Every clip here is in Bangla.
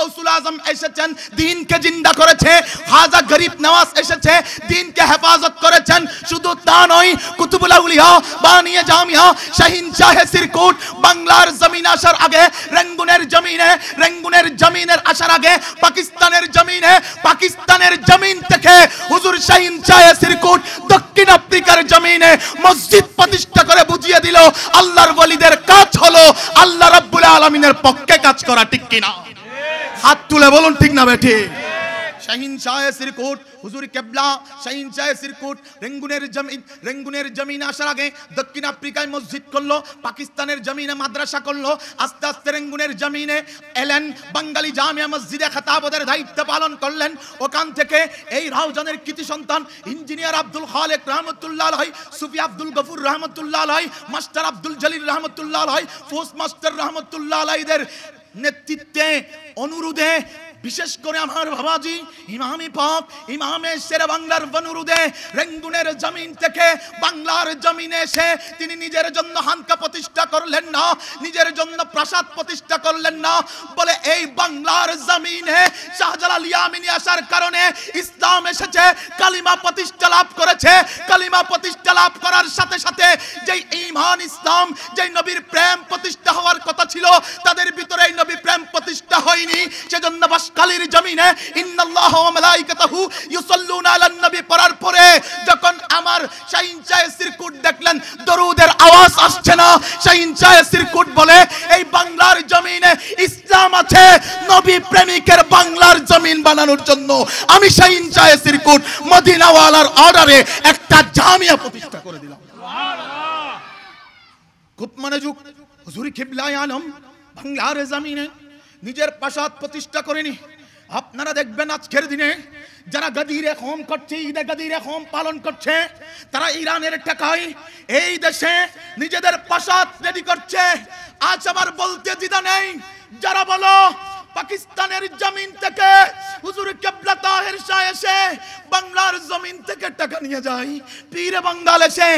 গৌসুল আজম এসেছেন, দ্বীনকে জিন্দা করেছে। খাজা গরিব নওয়াজ এসেছে, দ্বীনকে হেফাজত করেছেন। শুধু তা নয়, কুতুবুল আউলিয়া, বানিয়ে জামিয়া, শাহিনশাহ সিরকুট বাংলার জমিনে আসার আগে, রেঙ্গুনের জমিনের আসার আগে পাকিস্তানের জমিন থেকে হুজুর শাহিনশাহ সিরকুট দক্ষিণ আফ্রিকার জমিনে মসজিদ প্রতিষ্ঠা করে বুঝিয়ে দিল আল্লাহর ওলিদের কাজ হলো আল্লাহ রাব্বুল আলামিনের পক্ষে কাজ করা। ঠিক কিনা? হাত তুলে বলুন ঠিক না বেঠি? শাহিনশাহ সিরকুট হুজুর কেবলা, শাহিনশাহ সিরকুট রেঙ্গুনের জমিনে আসার আগে দক্ষিণ আফ্রিকায় মসজিদ করলো, পাকিস্তানের জমিনে মাদ্রাসা করলো। আস্তে আস্তে রেঙ্গুনের জমিনে এলেন, বাঙালি জামিয়া মসজিদে খেতাবতের দায়িত্ব পালন করলেন। ওখান থেকে এই রাউজানের কৃতি সন্তান ইঞ্জিনিয়ার আব্দুল খালেক রহমতুল্লাহ আলাইহি, সুফি আব্দুল গফুর রহমতুল্লাহ আলাইহি, মাস্টার আব্দুল জলিল রহমতুল্লাহ আলাইহি, ফোর্স মাস্টার রহমতুল্লাহ আলাইহিদের নেতৃত্বে, অনুরোধে, বিশেষ করে আমার বাবাজি ইমামে পাক, ইমামে শেরে বাংলার অনুরোধে রেঙ্গুনের জমিন থেকে বাংলার জমিনে এসে তিনি নিজের জন্য হানকা প্রতিষ্ঠা করলেন না, নিজের জন্য প্রাসাদ প্রতিষ্ঠা করলেন না, বলে এই বাংলার জমিনে শাহজালাল ইয়ামিনী আসার কারণে ইসলাম এসেছে, কালিমা প্রতিষ্ঠা লাভ করেছে। কালিমা প্রতিষ্ঠা লাভ করার সাথে সাথে যেই ঈমান ইসলাম, যেই নবীর প্রেম প্রতিষ্ঠা হওয়ার কথা ছিল, তাদের ভিতরে এই নবী প্রেম প্রতিষ্ঠা হয়নি। সেজন্য কালির জমিনে ইন্নাল্লাহু ওয়া মালাইকাতুহু ইউসাল্লুনা আলান নবী পড়ার পরে যখন আমার শাহিনশাহ সিরকুট দেখলেন দরুদের আওয়াজ আসছে না, শাহিনশাহ সিরকুট বলে এই বাংলার জমিনে ইসলাম আছে, নবী প্রেমিকের বাংলার জমিন বানানোর জন্য আমি শাহিনশাহ সিরকুট মদিনাওয়ালার অর্ডারে একটা জামিয়া প্রতিষ্ঠা করে দিলাম। সুবহানাল্লাহ। খুব মনোযোগ। হুজুর কিবলায়ে আলম বাংলার জমিনে নিজের প্রাসাদ প্রতিষ্ঠা করেনি। আপনারা দেখবেন আজকের দিনে যারা গাদিরে কওম করছে, ঈদে গাদিরে কওম পালন করছে, তারা ইরানের টাকায় এই দেশে নিজেদের প্রাসাদ রেডি করছে। আজ আমার বলতে দ্বিধা নেই, যারা বলো পাকিস্তানের জমিন থেকে হুজুর কিবলা তাহের শাহ এসে বাংলার জমিন থেকে টাকা নিয়ে যায়, পীরে বাঙ্গাল এসে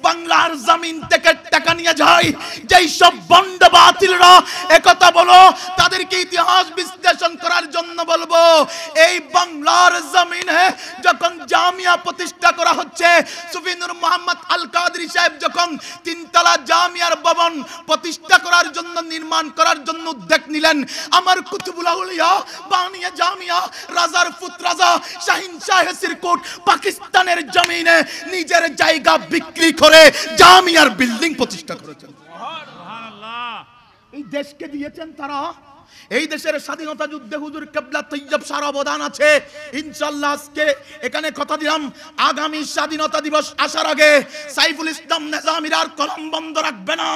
বাংলার জমিন থেকে টাকা নিয়ে যায়, যেই সব বন্ড বাতিলরা একথা বলো, তাদেরকে ইতিহাস বিশ্লেষণ করার জন্য বলবো, এই বাংলার জমিনে যখন জামিয়া প্রতিষ্ঠা করা হচ্ছে, সুফি নূর মোহাম্মদ আল কাদরি সাহেব যখন তিনতলা জামিয়ার ভবন প্রতিষ্ঠা করার জন্য, নির্মাণ করার জন্য উদ্যোগ নিলেন, আমার কুতুবুল আউলিয়া, বানিয়া জামিয়া, রাজার পুত্র রাজা শাহিনশাহ সিরকুট পাকিস্তানের জমিনে নিজের জায়গা বিক্রি করে জামিয়ার বিল্ডিং প্রতিষ্ঠা করেছেন। সুবহানাল্লাহ। এই দেশকে দিয়েছেন তারা। এই দেশের স্বাধীনতা যুদ্ধে হুজুর কিবলা তৈয়ব সার অবদান আছে। ইনশাআল্লাহ আজকে এখানে কথা দিলাম, আগামী স্বাধীনতা দিবস আসার আগে সাইফুল ইসলাম নিজামীর আর কলম বন্ধ রাখবে না।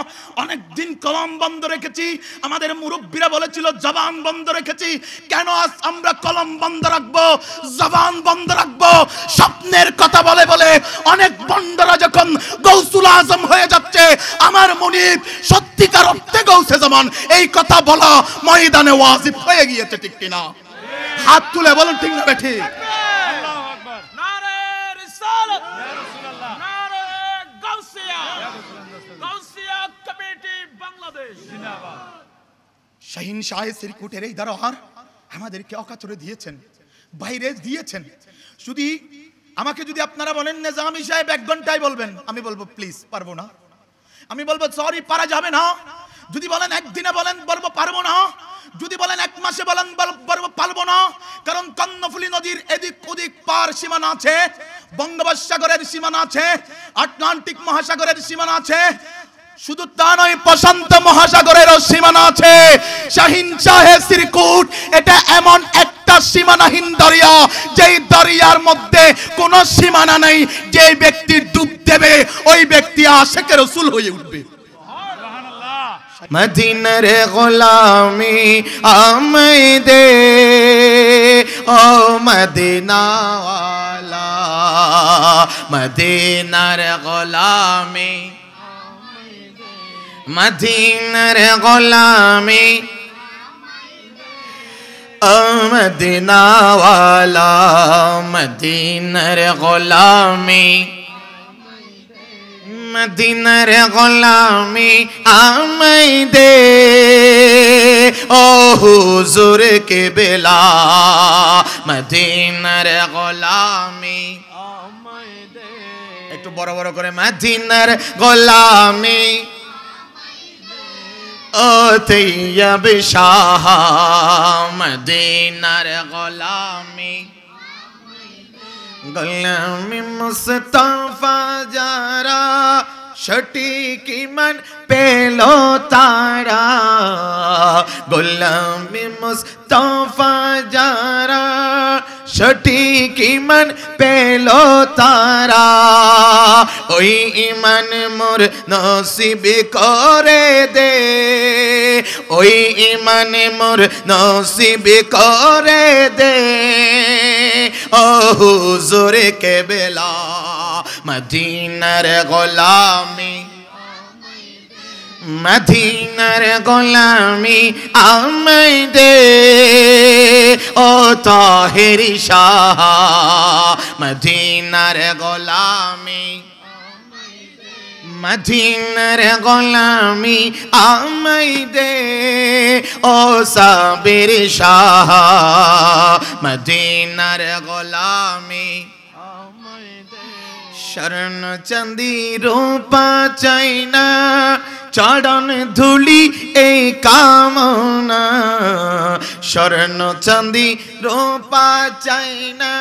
অনেক দিন কলম বন্ধ রেখেছি, আমাদের মুরব্বীরা বলেছিল জবান বন্ধ রেখেছি, কেন আজ আমরা কলম বন্ধ রাখবো, জবান বন্ধ রাখবো? স্বপ্নের কথা বলে বলে অনেক বন্ডরা যখন গৌসুল আজম হয়ে যাচ্ছে, আমার মুনিব সত্যিকার অর্থে গৌসে জামান, এই কথা বলা ময়দানে ওয়াজিব হয়ে গিয়েছে। ঠিক কিনা? হাত তুলে বলুন ঠিক না বেঠি? আল্লাহু আকবার। নারে রিসালাত, ইয়া রাসূলুল্লাহ, নারে গাউসিয়া, গাউসিয়া কমিটি বাংলাদেশ জিন্দাবাদ। শাহিনশাহ সিরকুটের এই দরবার আমাদেরকে অকাতরে দিয়েছেন, বাইরে দিয়েছেন। শুধু আমাকে যদি আপনারা বলেন নিজামী সাহেব 1 ঘন্টায় বলবেন, আমি বলবো প্লিজ পারবো না, আমি বলবো সরি পারা যাবে না। যদি বলেন একদিনে বলেন, বলবো পারবো না। যদি বলেন 1 মাসে বলেন, বলবো পারবো না। কারণ কর্ণফুলী নদীর এদিক ওদিক পার সীমানা আছে, বঙ্গোপসাগরের সীমানা আছে, আটলান্টিক মহাসাগরের সীমানা আছে, শুধু তা নয় প্রশান্ত মহাসাগরেরও সীমানা আছে। শাহিনশাহ সিরকুট এটা এমন একটা সীমানাহীন দরিয়া, যেই দরিয়ার মধ্যে কোনো সীমানা নেই। যে ব্যক্তি ডুব দেবে ওই ব্যক্তি আশিকে রাসূল হয়ে উঠবে। মদিনার গোলামি আমদে ও মদিনা ওয়ালা, মদিনার গোলামি, মদিনার গোলামি ও মদিনা ওয়ালা, মদিনার গোলামি, মদিনার গোলামি আমায় দে ও হুজুর কেবলা মদিনার গোলামি আমায় দে একটু বড় বড় করে মদিনার গোলামি ও তৈয়ব শাহ মদিনার গোলামি গোলামি মুস্তাফা যারা সঠিক ঈমান পেলো তারা গোলামি মুস্তাফা যারা সঠিক ঈমান পেলো তারা ওই ঈমান মোর নসিব করে দে ওই ঈমান মোর নসিব করে দে ও হুজুর কেবলা মদিনার গোলামি মদিনার গোলামি আমায় দে ও তাহের শাহ মদিনার গোলামি মদিনার গোলামি আমায় দে ও সাবির শাহ মদিনার গোলামি শরণ চাঁদি রূপা চাই না চরণ ধুলি এই কামনা শরণ চাঁদি রূপা চাই না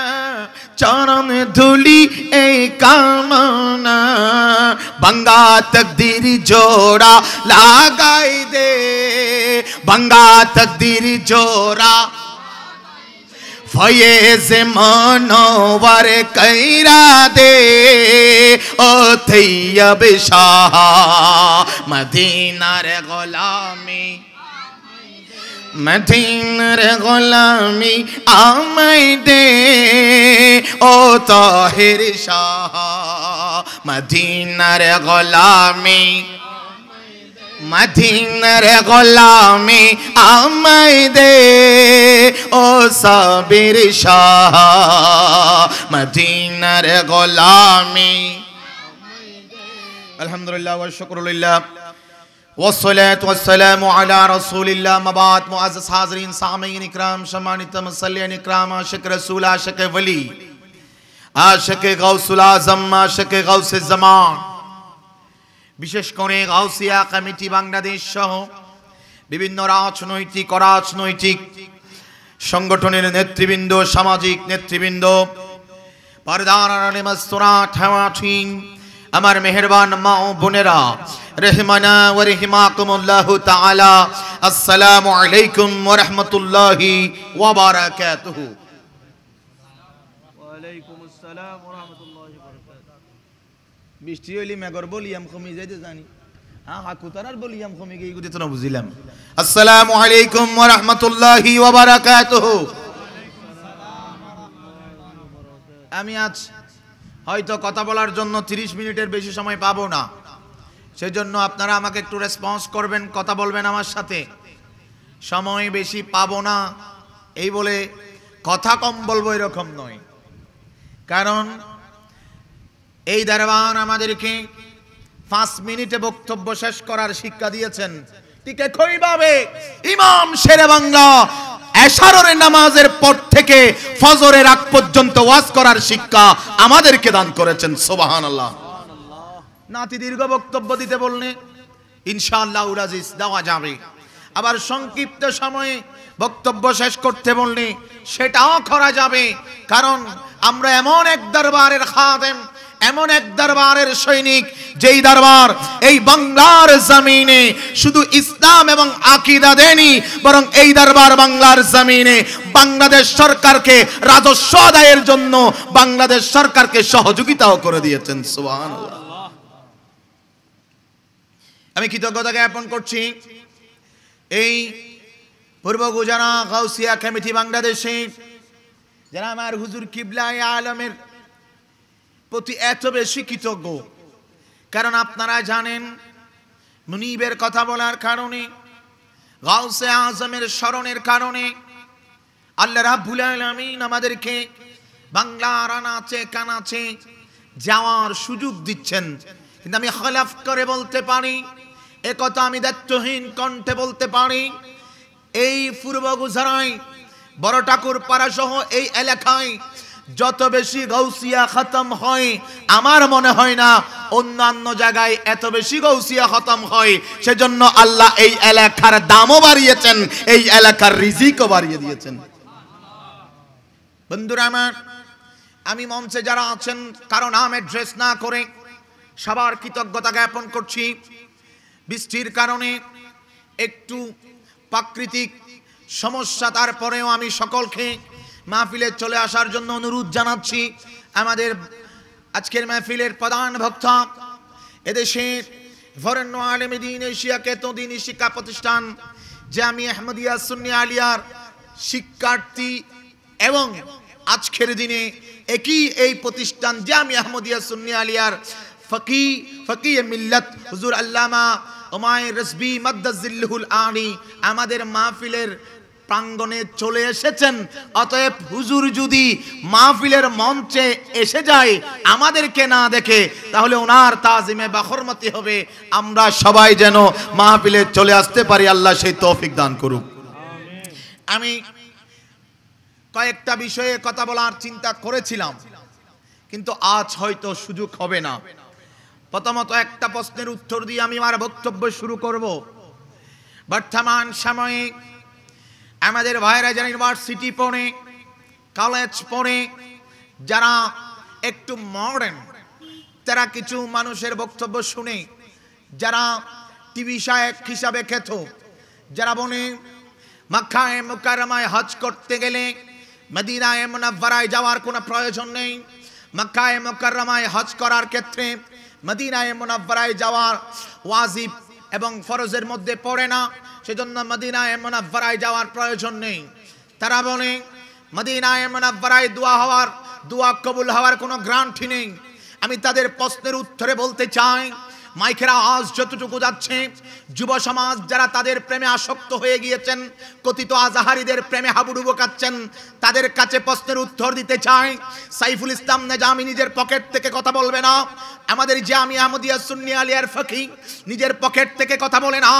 চরণ ধুলি এই কামনা বাঙ্গা তকদীর জোড়া লাগাই দে বাঙ্গা তকদীর জোড়া ফয়েজ মনোवर कैरा दे ओ तैयब शाह मदीनार गोलामी मदीनार गोलामी আমায় দে ও তাহের শাহ মদিনার গোলামি মদিনার গোলামি আমায় দে ও সাবির শাহ মদিনার গোলামি আলহামদুলিল্লাহ ওয়া শুকরুলিল্লাহ والصلاة والسلام على رسول الله مبعد معزز حاضرین سامعین اکرام সম্মানিত মুসল্লিয়ান ইকরাম আশিক রাসূল আশিক ওলি আশিক গাউসুল আজম আশিক গাউসে জামান বিশেষ করে গাউসিয়া কমিটি বাংলাদেশ সহ বিভিন্ন রাজনৈতিক অরাজনৈতিক সংগঠনের নেতৃবৃন্দ সামাজিক নেতৃবৃন্দ পর্দার আড়ালে মাসতুরাত হাওয়াতিন আমার মেহেরবান মা ও বোনেরা রহমানা ওয়া রহিমাকুমুল্লাহু তাআলা আসসালামু আলাইকুম ওয়া রাহমাতুল্লাহি ওয়া বারাকাতুহু ওয়া আলাইকুমুস সালাম ওয়া রাহমাতুল্লাহি ওয়া বারাকাতুহু বৃষ্টি হইলে মেঘর বলিয়াম কমি যাইতে জানি হ্যাঁ হাকুতারার বলিয়াম কমি গিয়ে গুতে তো না বুঝিলাম আসসালামু আলাইকুম ওয়া রাহমাতুল্লাহি ওয়া বারাকাতুহু আমি আজ হয়তো কথা বলার জন্য 30 মিনিটের বেশি সময় পাবো না সেজন্য আপনারা আমাকে একটু রেসপন্স করবেন কথা বলবেন আমার সাথে সময় বেশি পাবো না এই বলে কথা কম বলবো এরকম নয় কারণ এই দরবার আমাদেরকে 5 মিনিটে বক্তব্য শেষ করার শিক্ষা দিয়েছেন ঠিক একইভাবে ইমাম শেরে বাংলা এশারের নামাজের পর থেকে ফজরের আগ পর্যন্ত ওয়াজ করার শিক্ষা আমাদেরকে দান করেছেন সুবহানাল্লাহ নাতি দীর্ঘ বক্তব্য দিতে বললে ইনশাআল্লাহ উরাজিস দেওয়া যাবে আবার সংক্ষিপ্ত সময়ে বক্তব্য শেষ করতে বললে সেটাও করা যাবে কারণ আমরা এমন এক দরবারের খাদেম এমন এক দরবারের সৈনিক যেই দরবার এই বাংলার জমিনে শুধু ইসলাম এবং আকীদা দেনি বরং এই দরবার বাংলার জমিনে বাংলাদেশ সরকারকে রাজস্ব আদায়ের জন্য বাংলাদেশ সরকারকে সহযোগিতাও করে দিয়েছেন সুবহানাল্লাহ আমি কৃতজ্ঞতা জ্ঞাপন করছি এই পূর্ব গুজরা গাউসিয়া কমিটি বাংলাদেশে যারা আমার হুজুর কিবলায়ে আলমের প্রতি এত বেশি কৃতজ্ঞ কারণ আপনারা জানেন মুনিবের কথা বলার কারণে গাউসে আজমের স্মরণের কারণে আল্লাহ রাব্বুল আলামিন আমাদেরকে বাংলার আনাচে কানাচে যাওয়ার সুযোগ দিচ্ছেন কিন্তু আমি খলাফ করে বলতে পারি, একথা আমি দায়িত্বহীন কণ্ঠে বলতে পারি, এই পূর্ব গুজরাই বড় ঠাকুর পাড়া সহ এই এলাকায় যত বেশি গাউসিয়া খতম হয়, আমার মনে হয় না অন্যান্য জায়গায় এত বেশি গাউসিয়া খতম হয়। সেজন্য আল্লাহ এই এলাকার দামও বাড়িয়েছেন, এই এলাকার রিজিকও বাড়িয়ে দিয়েছেন। বন্ধুরা আমার, আমি মঞ্চে যারা আছেন কারো নাম অ্যাড্রেস না করে সবার কৃতজ্ঞতা জ্ঞাপন করছি। বৃষ্টির কারণে একটু প্রাকৃতিক সমস্যা, তারপরেও আমি সকলকে মাহফিলে চলে আসার জন্য অনুরোধ জানাচ্ছি। আমাদের আজকের মাহফিলের প্রধান বক্তা এদেশের বরেণ্য আলেমে দ্বীন, এশিয়াকে তো দ্বীনি শিক্ষা প্রতিষ্ঠান জামিয়া আহমদিয়া সুন্নি আলিয়ার শিক্ষার্থী এবং আজকের দিনে একই এই প্রতিষ্ঠান জামিয়া আহমদিয়া সুন্নি আলিয়ার ফকিহ মিল্লাত হুজুর আল্লামা উমাইর রিজভী মাদ্দাজিল্লুহুল আলী আমাদের মাহফিলের প্রাঙ্গণে চলে এসেছেন। অতএব হুজুর যদি মাহফিলের মঞ্চে এসে যায় আমাদেরকে না দেখে, তাহলে ওনার তাজিমে বা হরমতি হবে। আমরা সবাই যেন মাহফিলে চলে আসতে পারি, আল্লাহ সেই তৌফিক দান করুক। আমি কয়েকটা বিষয়ে কথা বলার চিন্তা করেছিলাম, কিন্তু আজ হয়তো সুযোগ হবে না। প্রথমত একটা প্রশ্নের উত্তর দিয়ে আমি আমার বক্তব্য শুরু করব। বর্তমান সময়ে আমাদের ভাইরা যারা ইউনিভার্সিটি পড়ে, কলেজ পড়ে, যারা একটু মডার্ন, তারা কিছু মানুষের বক্তব্য শুনে, যারা টিভি শায়েখ হিসাবে খ্যাত, যারা বলে মক্কায়ে মুকাররমায় হজ করতে গেলে মদিনায়ে মুনাওয়ারায় যাওয়ার কোনো প্রয়োজন নেই, মক্কায়ে মুকাররমায় হজ করার ক্ষেত্রে মদিনায়ে মুনাওয়ারায় যাওয়ার ওয়াজিব এবং ফরজের মধ্যে পড়ে না, সেজন্য মদিনায়ে মুনাওয়ারায় যাওয়ার প্রয়োজন নেই। তারা বলে মদিনায়ে মুনাওয়ারায় দোয়া কবুল হওয়ার কোনো গ্যারান্টি নেই। আমি তাদের প্রশ্নের উত্তরে বলতে চাই, মাইকের আওয়াজ যতটুকু যাচ্ছে, যুব সমাজ যারা তাদের প্রেমে আসক্ত হয়ে গিয়েছেন, কথিত আজাহারিদের প্রেমে হাবুডুবু কাচ্ছেন, তাদের কাছে প্রশ্নের উত্তর দিতে চাই। সাইফুল ইসলাম নেজামি নিজের পকেট থেকে কথা বলবে না, আমাদের জামিয়া আহমদিয়া সুন্নি আলিয়ার ফকিহ নিজের পকেট থেকে কথা বলে না,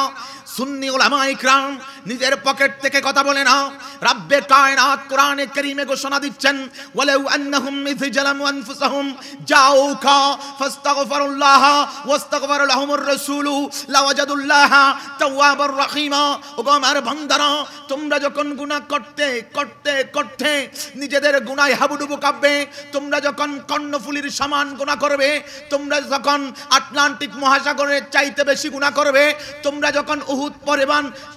সুন্নি উলামায়ে ইকরাম নিজের পকেট থেকে কথা বলে না। রব্বে কায়নাত কোরআনে কারীমে ঘোষণা দিচ্ছেন, ওয়ালাউ আন্নাহুম ইযজালামু আনফুসাহুম জাউকা ফাস্তাগফিরুল্লাহ ওয়াস্তাগফার লাহুমুর রাসূলু লাওয়াজাদুল্লাহা তাওয়াবার রহিমা। ওগো আমার বান্দারা, তোমরা যখন গুনাহ করতে করতে করতে নিজেদের গুনাহে হাবুডুবু কাঁপবে, তোমরা যখন কর্ণফুলীর সমান গুনাহ করবে, তোমরা যখন আটলান্টিক মহাসাগরের চাইতে বেশি গুনাহ করবে, তোমরা যখন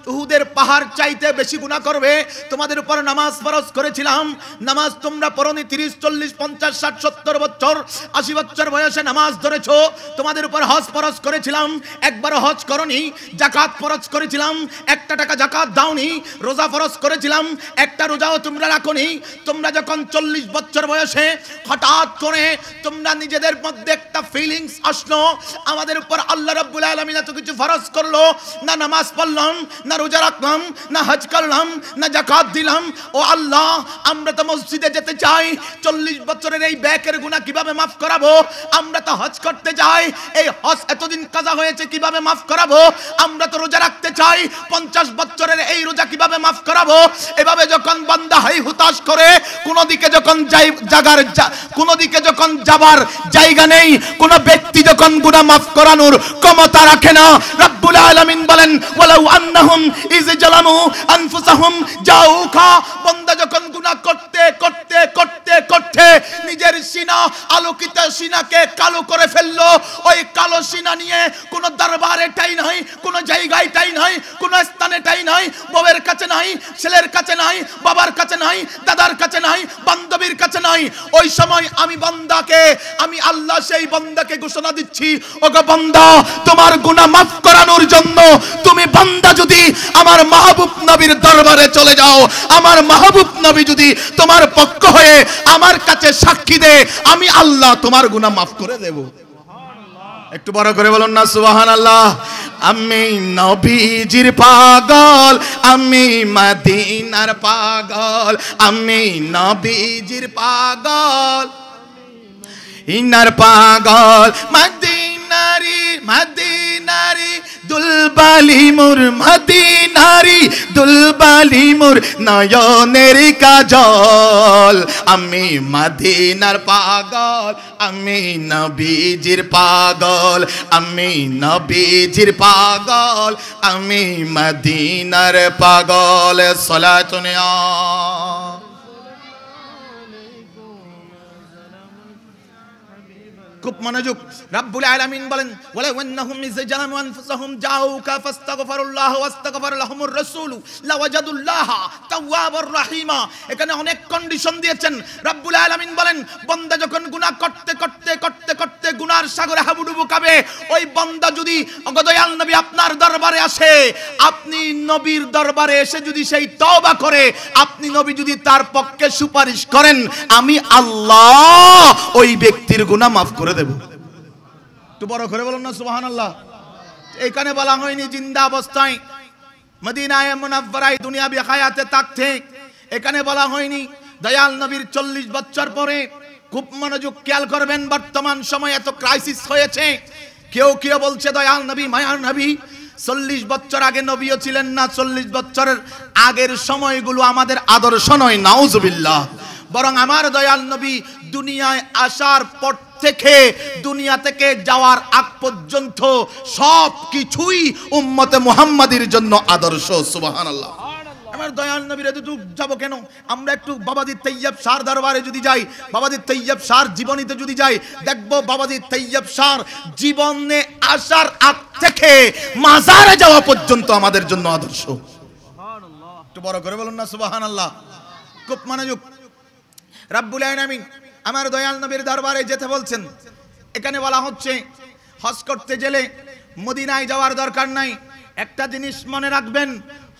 উহুদের পাহাড় চাইতে বেশি গুনাহ করবে, তোমাদের উপর নামাজ ফরজ করেছিলাম, নামাজ তোমরা পড়নি 30, 40, 50, 60, 70 বছর, 80 বছর বয়সে নামাজ ধরেছো। তোমাদের উপর হজ ফরজ করেছিলাম, একবার হজ করনি। যাকাত ফরজ করেছিলাম, একটা টাকা যাকাত দাওনি। রোজা ফরজ করেছিলাম, একটা রোজাও তোমরা রাখোনি। তোমরা যখন 40 বছর বয়সে হঠাৎ করে তোমরা নিজেদের মধ্যে একটা ফিলিংস আসলো, আমাদের উপর আল্লাহ রাব্বুল আলামিন এত কিছু ফরজ করলো, না নামাজ পড়লাম, না রোজা রাখলাম, না হজ করলাম, না যাকাত দিলাম। ও আল্লাহ, আমরা তো মসজিদে যেতে চাই, 40 বছরের এই ব্যাকের গুনাহ কিভাবে মাফ করাবো? আমরা তো হজ করতে যাই, এই হজ এতদিন কাজা হয়েছে কিভাবে মাফ করাবো? আমরা তো রোজা রাখতে চাই, 50 বছরের এই রোজা কিভাবে মাফ করাবো? এভাবে যখন বান্দা হাই হুতাশ করে, কোন দিকে যখন যাবার জায়গা নেই, কোন ব্যক্তি যখন গুনাহ মাফ করানোর ক্ষমতা রাখে না, রব্বুল আলামিন বলেন ওয়ালাউ আন্নাহুম ইযজালামু আনফুসাহুম জাউকা। বান্দা যখন গুনাহ করতে করতে করতে করতে নিজের সিনা, আলোকিত সিনাকে কালো করে ফেললো, ওই কালো সিনা নিয়ে কোন দরবারে ঠাই নাই, কোন জায়গায় ঠাই নাই, কোন স্থানে ঠাই নাই, বউয়ের কাছে নাই, ছেলের কাছে নাই, বাবার কাছে নাই, দাদার কাছে নাই, বান্ধবীর কাছে নাই। ওই সময় আমি আল্লাহ সেই বান্দাকে ঘোষণা দিচ্ছি, ওগো বান্দা, তোমার গুনাহ মাফ করানোর জন্য তুমি বান্দা যদি আমার মাহবুব নবীর দরবারে চলে যাও, আমার মাহবুব নবী যদি তোমার পক্ষ হয়ে আমার কাছে সাক্ষী দেয়, আমি আল্লাহ তোমার গুনাহ মাফ করে দেব। একটু বড় করে বলুন না সুবহানাল্লাহ। আমি নবীজির পাগল, আমি মদিনার পাগল, আমি নবীজির পাগল, ইনার পাগল, মদিনা মদিনারি মদিনারি দুলবালি মোর মদিনারি দুলবালি মোর নয়নের কাজল আমি মদিনার পাগল আমি নবীজির পাগল আমি নবীজির পাগল আমি মদিনার পাগল সালাতুন ইয়া খুব মনোযোগ রব্বুল আলামিন বলেন ওয়ালা ওয়ান্নাহুম ইযজালামু আনফুসাহুম জাউকা ফাস্তাগফিরুল্লাহ ওয়াস্তাগফার লাহুমুর রাসূল লাওয়াজাদুল্লাহ তাওয়াবুর রহিমা। এখানে অনেক কন্ডিশন দিয়েছেন রব্বুল আলামিন বলেন বান্দা যখন গুনাহ করতে করতে করতে করতে গুনার সাগরে হাবুডুবু খাবে, ওই বান্দা যদি দয়াল নবী আপনার দরবারে আসে, আপনি নবীর দরবারে এসে যদি সেই তওবা করে, আপনি নবী যদি তার পক্ষে সুপারিশ করেন, আমি আল্লাহ ওই ব্যক্তির গুনাহ মাফ করে দেব। একটু বড় করে বলুন না সুবহানাল্লাহ। এখানে বলা হয়নি জিন্দা অবস্থায় মদিনায়ে মুনাওয়ারায় দুনিয়াবি হায়াতে থাকতে, এখানে বলা হয়নি দয়াল নবীর 40 বছর পরে। খুব মনোযোগ খেয়াল করবেন, বর্তমান সময়ে এত ক্রাইসিস হয়েছে, কেউ কেউ বলছে দয়াল নবী মায়ার নবী 40 বছর আগে নবীও ছিলেন না, 40 বছরের আগের সময়গুলো আমাদের আদর্শ নয়, নাউজুবিল্লাহ। বরং আমার দয়াল নবী দুনিয়ায় আসার পর থেকে দুনিয়া থেকে যাওয়ার আগ পর্যন্ত সব কিছুই উম্মতে মুহাম্মাদির জন্য আদর্শ। সুবহানাল্লাহ। আমার দয়াল নবীর এতটুকু যাব কেন? আমরা একটু বাবাজি তৈয়ব শাহর দরবারে যদি যাই, বাবাজি তৈয়ব শাহর জীবনীতে যদি যাই, দেখবো বাবাজি তৈয়ব শাহর জীবনে আসার আগ থেকে মাজারে যাওয়া পর্যন্ত আমাদের জন্য আদর্শ। একটু বড় করে বলুন না সুবহানাল্লাহ। খুব মনোযোগ। রব্বুল আলামিন আমার দয়াল নবীর দরবারে যেতে বলছেন। এখানে বলা হচ্ছে হজ করতে গেলে মদিনায় যাওয়ার দরকার নাই। একটা জিনিস মনে রাখবেন,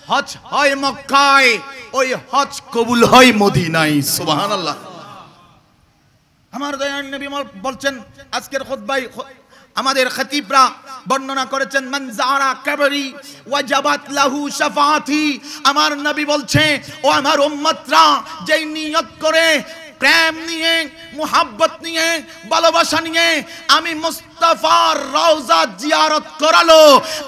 হজ হয় মক্কায়, ওই হজ কবুল হয় মদিনায়। সুবহানাল্লাহ। আমার দয়াল নবী বলছেন, আজকের খুতবায় আমাদের খতিবরা বর্ণনা করেছেন, মান যারা কবরি ওয়াজাবাত লাহু শাফাআতি। আমার নবী বলছে, ও আমার উম্মতরা, যেই নিয়ত করে প্রেম নিয়ে, মুহাব্বত নিয়ে, ভালোবাসা নিয়ে আমি মুস্তাফার রওজা জিয়ারত করালো,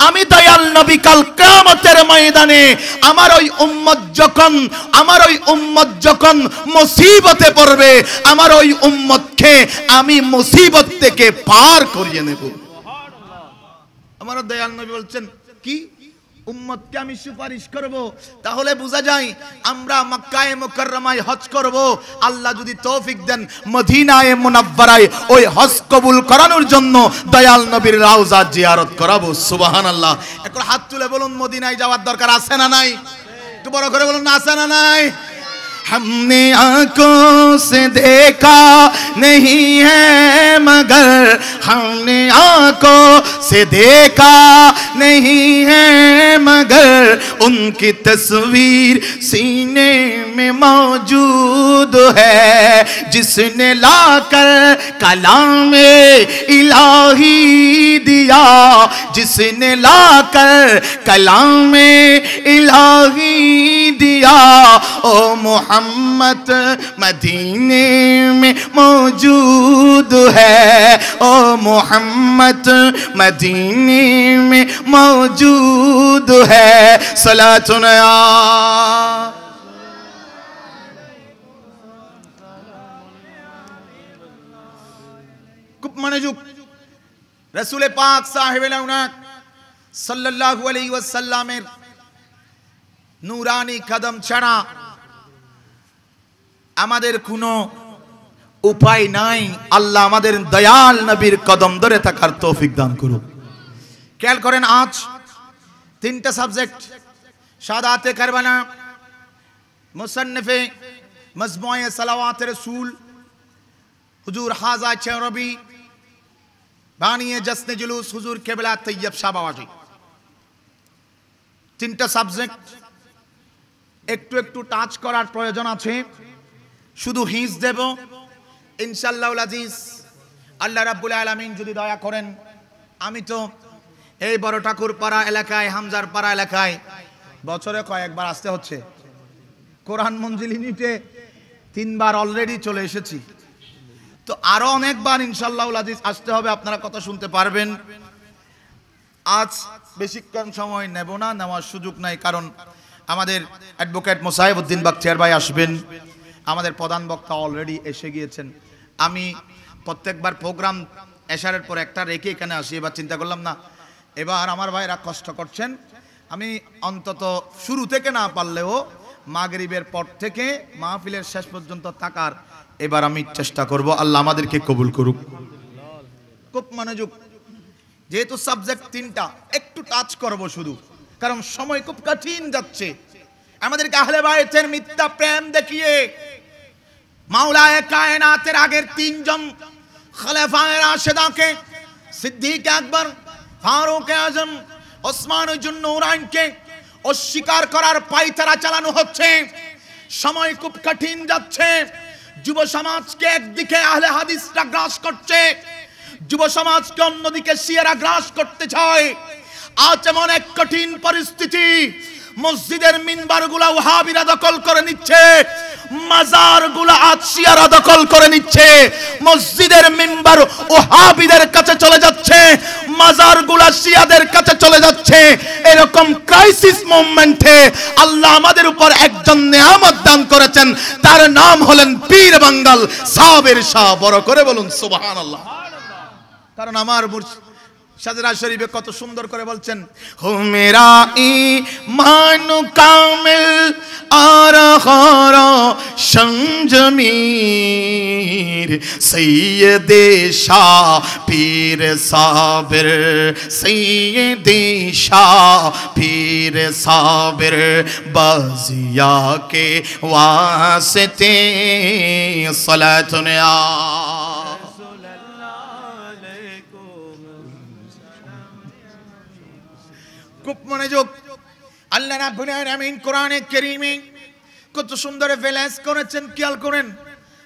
আমি দয়াল নবী কাল কিয়ামতের ময়দানে আমার ওই উম্মত যখন মুসিবতে পড়বে, আমার ওই উম্মতকে আমি মুসিবত থেকে পার করিয়ে নেব। আমার দয়াল নবী বলছেন কি? উম্মতকে আমি সুপারিশ করব। তাহলে বোঝা যায় আমরা মক্কায়ে মুকাররমায় হজ করব, আল্লাহ যদি তৌফিক দেন মদিনায়ে মুনাওয়ারায় ওই হজ কবুল করানোর জন্য দয়াল নবীর রওজা জিয়ারত করাবো। সুবহানাল্লাহ। একবার হাত তুলে বলুন, মদিনায় যাওয়ার দরকার আছে না নাই? একটু বড় করে বলুন না, আছে না নাই? हमने आंखों से देखा नहीं है मगर, हमने आंखों से देखा नहीं है मगर, उनकी तस्वीर सीने में मौजूद है, जिसने लाकर कलाम इलाही दिया, जिसने लाकर कलाम इलाही दिया, ओ मोहम्मद मदीने में मौजूद है, ओ मोहम्मद मदीने में मौजूद है। सलातुन या खूब मनोযোগ। रसूल पाक साहिब सल्लल्लाहु अलैहि वसल्लमेर नूरानी कदम छाड़ा আমাদের কোনো উপায় নাই। আল্লাহ আমাদের দয়াল নবীর কদম ধরে থাকার তৌফিক দান করুন। খেয়াল করেন, আজ 3টা সাবজেক্ট, শাহাদাতে কারবালা, মুসান্নিফে মজমুয়ে সালাওয়াত রাসূল হুজুর হাজা চেরবি, বানিয়ে জশ্নে জুলুস হুজুর কেবলা তৈয়ব শাহ বাবাজি। 3টা সাবজেক্ট একটু একটু টাচ করার প্রয়োজন আছে। শুধু হিজ দেব ইনশাআল্লাহুল আজিজ। আল্লাহ রাব্বুল আলামিন যদি দয়া করেন, আমি তো এই বড় ঠাকুর পাড়া এলাকায়, হামজার পাড়া এলাকায় বছরে কয়েকবার আসতে হচ্ছে। কোরআন মঞ্জিল ইউনিটে 3বার অলরেডি চলে এসেছি। তো তো আরো অনেকবার ইনশাআল্লাহুল আজিজ আসতে হবে, আপনারা কথা শুনতে পারবেন। আজ বেশিক্ষণ সময় নেব না, নেওয়ার সুযোগ নাই, কারণ আমাদের অ্যাডভোকেট মোসাইবউদ্দিন বাখতিয়ার ভাই আসবেন, আমাদের প্রধান বক্তা অলরেডি এসে গিয়েছেন। আমি প্রত্যেকবার প্রোগ্রাম এশারের পর একটা রেখে এখানে আসি, এবার চিন্তা করলাম না, এবার আমার ভাইরা কষ্ট করছেন, আমি অন্তত শুরু থেকে না পারলেও মাগরিবের পর থেকে মাহফিলের শেষ পর্যন্ত থাকার এবার আমি চেষ্টা করব। আল্লাহ আমাদেরকে কবুল করুক। খুব মনোযোগ, যেহেতু সাবজেক্ট তিনটা, একটু টাচ করব শুধু, কারণ সময় খুব কঠিন যাচ্ছে। আমাদেরকে আহলে বাইতের মিথ্যা প্রেম দেখিয়ে মাওলায়ে কায়নাতের আগের তিনজন খলিফায়ে রাশিদাকে, সিদ্দিক আকবর, ফারুক আজম, ওসমানুল নূরাইনকে অস্বীকার করার পায়তারা চালানো হচ্ছে। সময় খুব কঠিন যাচ্ছে। যুব সমাজকে একদিকে আহলে হাদিসরা গ্রাস করছে, যুব সমাজকে অন্যদিকে শিয়ারা গ্রাস করতে চায়। আজ এমন এক কঠিন পরিস্থিতি, মসজিদের মিনবারগুলো ওয়াহাবিরা দখল করে নিচ্ছে, মাজারগুলো আজ শিয়ারা দখল করে নিচ্ছে। মসজিদের মিনবার ওয়াহাবিদের কাছে চলে যাচ্ছে, মাজারগুলো শিয়াদের কাছে চলে যাচ্ছে। এরকম ক্রাইসিস মোমেন্টে আল্লাহ আমাদের উপর একজন নিয়ামত দান করেছেন, তার নাম হলেন পীর বাঙ্গাল সাবের শাহ। বড় করে বলুন সুবহানাল্লাহ। কারণ আমার শাজরা শরীফে কত সুন্দর করে বলছেন, হো মেরা ঈমান কামিল আর খারা সংজমির সৈয়দে শাহ পীর সাবির, সৈয়দে শাহ পীর সাবির বাজিয়া কে ওয়াসিতে সালাতুন আ। খুব মনোযোগ। আল্লাহ রাব্বুল আলামিন কোরআনে কারীমে কত সুন্দর ভ্যালেন্স করেছেন, খেয়াল করেন।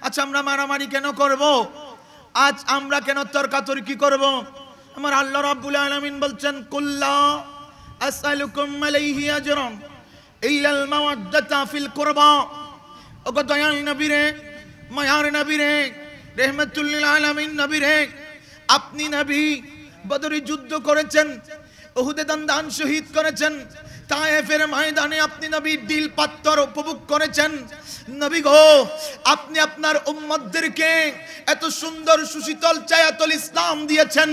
আচ্ছা, আমরা মারামারি কেন করব? আজ আমরা কেন তর্কাতর্কি করব? আমার আল্লাহ রাব্বুল আলামিন বলছেন, কুল্লা আসআলুকুম আলাইহি আজরান ইল্লাল মাওয়াদ্দাতা ফিল কুরবা। ওগো দয়াল নবী রে, মায়ার নবী রে, রাহমাতুল লিল আলামিন নবী রে, আপনি নবী বদরে যুদ্ধ করেছেন, উহুদে দান শহীদ করেছেন, তায়েফের ময়দানে আপনি নবী দিল পাত্তর উপভোগ করেছেন। নবী গো, আপনি আপনার উম্মতদেরকে এত সুন্দর সুশীতল ছায়াতল ইসলাম দিয়েছেন,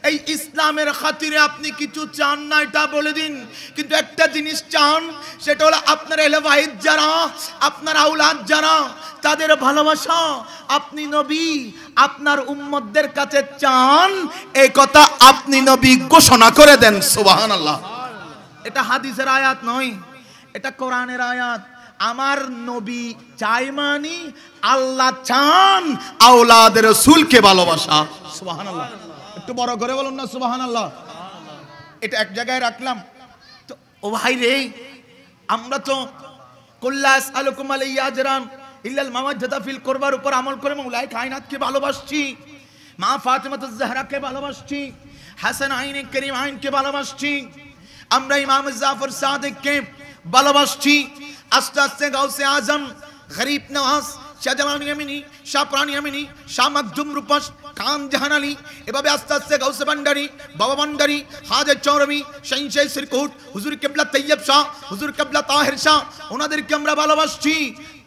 এই ইসলামের খাতিরে আপনি কিছু চান না এটা বলে দিন। কিন্তু একটা জিনিস চান, সেটা হলো আপনার আহলে বাইত যারা, আপনার আওলাদ যারা, তাদের ভালোবাসা আপনি নবী আপনার উম্মতদের কাছে চান, এই কথা আপনি নবী ঘোষণা করে দেন। সুবহানাল্লাহ। এটা হাদিসের আয়াত নয়, এটা কোরআনের আয়াত। আমার নবী চাই মানি আল্লাহ চান আওলাদের রাসূলকে ভালোবাসা। সুবহানাল্লাহ। একটু বড় করে বলুন না সুবহানাল্লাহ। এটা এক জায়গায় রাখলাম তো। ও ভাই রে, আমরা তো কুল্লা আসআলুকুম আলাইহি আজরান ইল্লাল মাওয়াদ্দাতা ফিল কুরবার উপর আমল করে মাওলায়ে কায়নাতকে ভালোবাসছি, মা ফাতিমাতুজ জাহরাকে ভালোবাসছি, হাসান আইনে করিম আইনকে ভালোবাসছি, আমরা ইমাম জাফর সাদিককে ভালোবাসছি। আস্তে আস্তে গাউসে আজম, গরিব নওয়াজ, শাহজালাল ইয়ামিনী, শাহ প্রাণ ইয়ামিনী, শাহ মাকদুম রূপস, খান জাহান আলী, এভাবে আস্তে আস্তে গাউসে ভান্ডারী, বাবা ভান্ডারী, হাজে চৌরবি, শাহিনশাহ সিরকুট, হুজুর কিবলা তৈয়ব শাহ, হুজুর কিবলা তাহির শাহ, ওনাদেরকে আমরা ভালোবাসছি।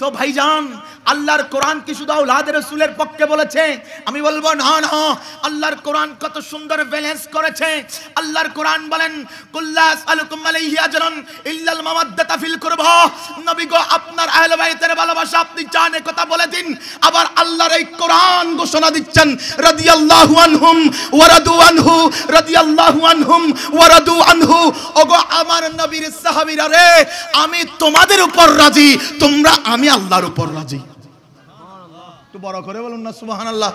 তো ভাইজান, আল্লাহর কোরআন কি শুধু আওলাদের রাসূলের পক্ষে বলেছে? আমি বলবো না না, আল্লাহর কোরআন কত সুন্দর ব্যালেন্স করেছে। আল্লাহর কোরআন বলেন, কুল্লা আসআলুকুম আলাইহি আজরান ইল্লাল মাওয়াদ্দাতা ফিল কুরবা। নবী গো, আপনার আহলে বাইতের ভালোবাসা আপনি চান, এই কথা বলে দিন। আবার আল্লাহর এই কোরআন ঘোষণা দিচ্ছেন, রাদিয়াল্লাহু আনহুম ওয়া রাদু আনহু, রাদিয়াল্লাহু আনহুম ওয়া রাদু আনহু। ওগো আমার নবীর সাহাবীরা রে, আমি তোমাদের উপর রাজি, তোমরা আমি আল্লাহর উপর রাজি। একটু বড় করে বলুন না সুবহানাল্লাহ।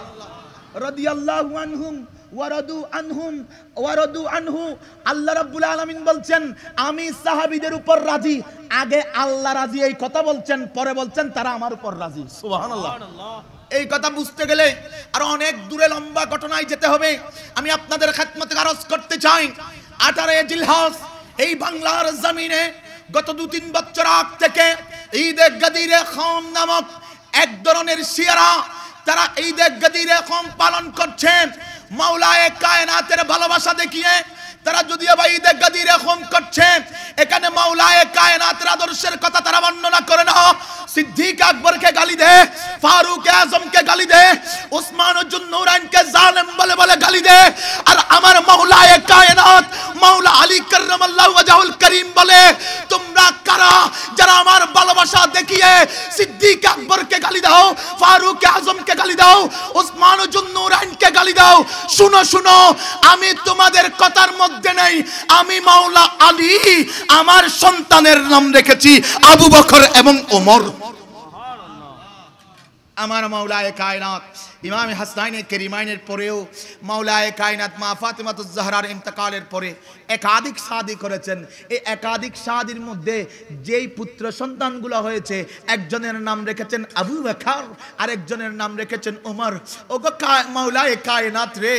রাদিয়াল্লাহু আনহুম ওয়া রাদু আনহুম ওয়া রাদু আনহু। আল্লাহ রাব্বুল আলামিন বলছেন আমি সাহাবীদের উপর রাজি। আগে আল্লাহ রাজি এই কথা বলছেন, পরে বলছেন তারা আমার উপর রাজি। সুবহানাল্লাহ। এই কথা বুঝতে গেলে আর অনেক দূরে লম্বা ঘটনায় যেতে হবে। আমি আপনাদের খেদমতে আরজ করতে চাই, 18 জিলহজ এই বাংলার জমিনে গত 2-3 বছর আগ থেকে ঈদে গদিরে খাম নামক এক ধরনের শিয়ারা তারা ঈদে গদির এরকম পালন করছে মাওলায়ে কায়নাতের ভালোবাসা দেখিয়ে। তারা যদিও বা ঈদে গদির এরকম করছে, এখানে মাওলায়ে কায়নাতের আদর্শের কথা তারা বর্ণনা করে না। সিদ্দিক আকবরকে গালি দে, ফারুক আজমকে গালি দে, উসমানুজ্জুন নূরাইনকে জালেম বলে বলে গালি দে। আর আমার মাওলায়ে কায়নাত মাওলা আলী কাররামাল্লাহু ওয়াজহুল করিম বলে, তোমরা কারা যারা আমার ভালোবাসা দেখিয়ে সিদ্দিক আকবরকে গালি দাও, ফারুক আজমকে গালি দাও, উসমানুজ্জুন নূরাইনকে গালি দাও? শুনো শুনো, আমি তোমাদের কথার মধ্যে নেই। আমি মাওলা আলী আমার সন্তানের নাম রেখেছি আবু বকর এবং ওমর। আমার মাওলায়ে কায়নাত ইমাম হাসানাইনে কারিমাইনের পরেও মাওলায়ে কায়নাত মা ফাতিমাতুজ জাহরার ইন্তেকালের পরে একাধিক শাদী করেছেন। এই একাধিক শাদীর মধ্যে যেই পুত্র সন্তানগুলো হয়েছে, একজনের নাম রেখেছেন আবু বকর, আরেকজনের নাম রেখেছেন ওমর। ওগো মাওলায়ে কায়নাত রে,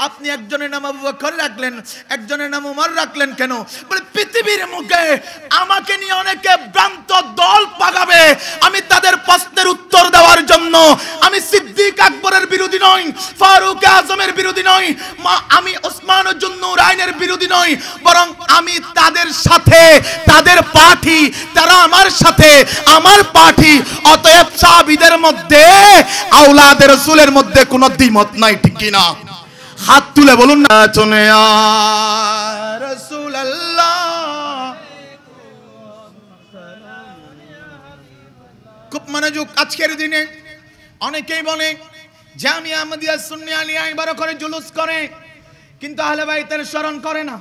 আপনি একজনের নাম আবু বকর রাখলেন, একজনের নাম ওমর রাখলেন কেন? বলে পৃথিবীর মুখে আমাকে নিয়ে অনেকে ভ্রান্ত দল পাকাবে, আমি তাদের প্রশ্নের উত্তর দেওয়ার জন্য আমি সিদ্দিক আকবরের বিরোধী নই, ফারুক আজমের বিরোধী নই, আমি উসমানুজ্জুন নূরাইনের বিরোধী নই, বরং আমি তাদের সাথে, তাদের পার্টি, তারা আমার সাথে, আমার পার্টি। অতএব সাহাবীদের মধ্যে আওলাদে রাসূলের মধ্যে কোনো দ্বিমত নাই, ঠিক কি না? হাত তুলে বলুন না, চনে ইয়া রাসূলুল্লাহ। খুব মনোযোগ। আজকের দিনে অনেকেই বলে জামিয়া আহমদিয়া সুন্নি আলিয়া বড় করে জুলুস করে, কিন্তু আহলে বাইতের স্মরণ করে না।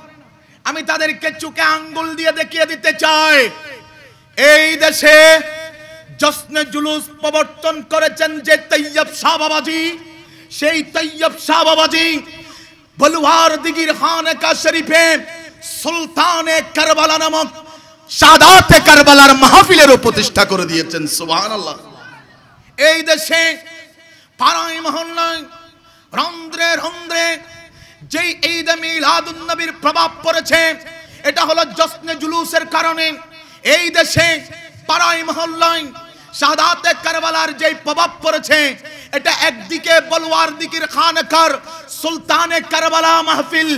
আমি তাদেরকে চুকে আঙ্গুল দিয়ে দেখিয়ে দিতে চাই, এই দেশে জশ্নে জুলুস প্রবর্তন করেছেন যে তৈয়ব শাহ বাবাজি, সেই তৈয়ব শাহ বাবাজি বলুয়ার দিঘির খানকা শরীফে সুলতানে কারবালা নামক সাদাতে কারবালার মাহফিলের প্রতিষ্ঠা করে দিয়েছেন। সুবহানাল্লাহ। এই দেশে পাড়ায় মহল্লায় রন্ধ্রে রন্ধ্রে যেই ঈদে মিলাদুন নবীর প্রভাব পড়েছে, এটা হলো জশ্নে জুলুসের কারণে। এই দেশে পাড়ায় মহল্লায় শাহাদাতে কারবালার যেই প্রভাব পড়েছে, এটা একদিকে বলওয়ার দিকের খানকার সুলতানে কারবালা মাহফিল,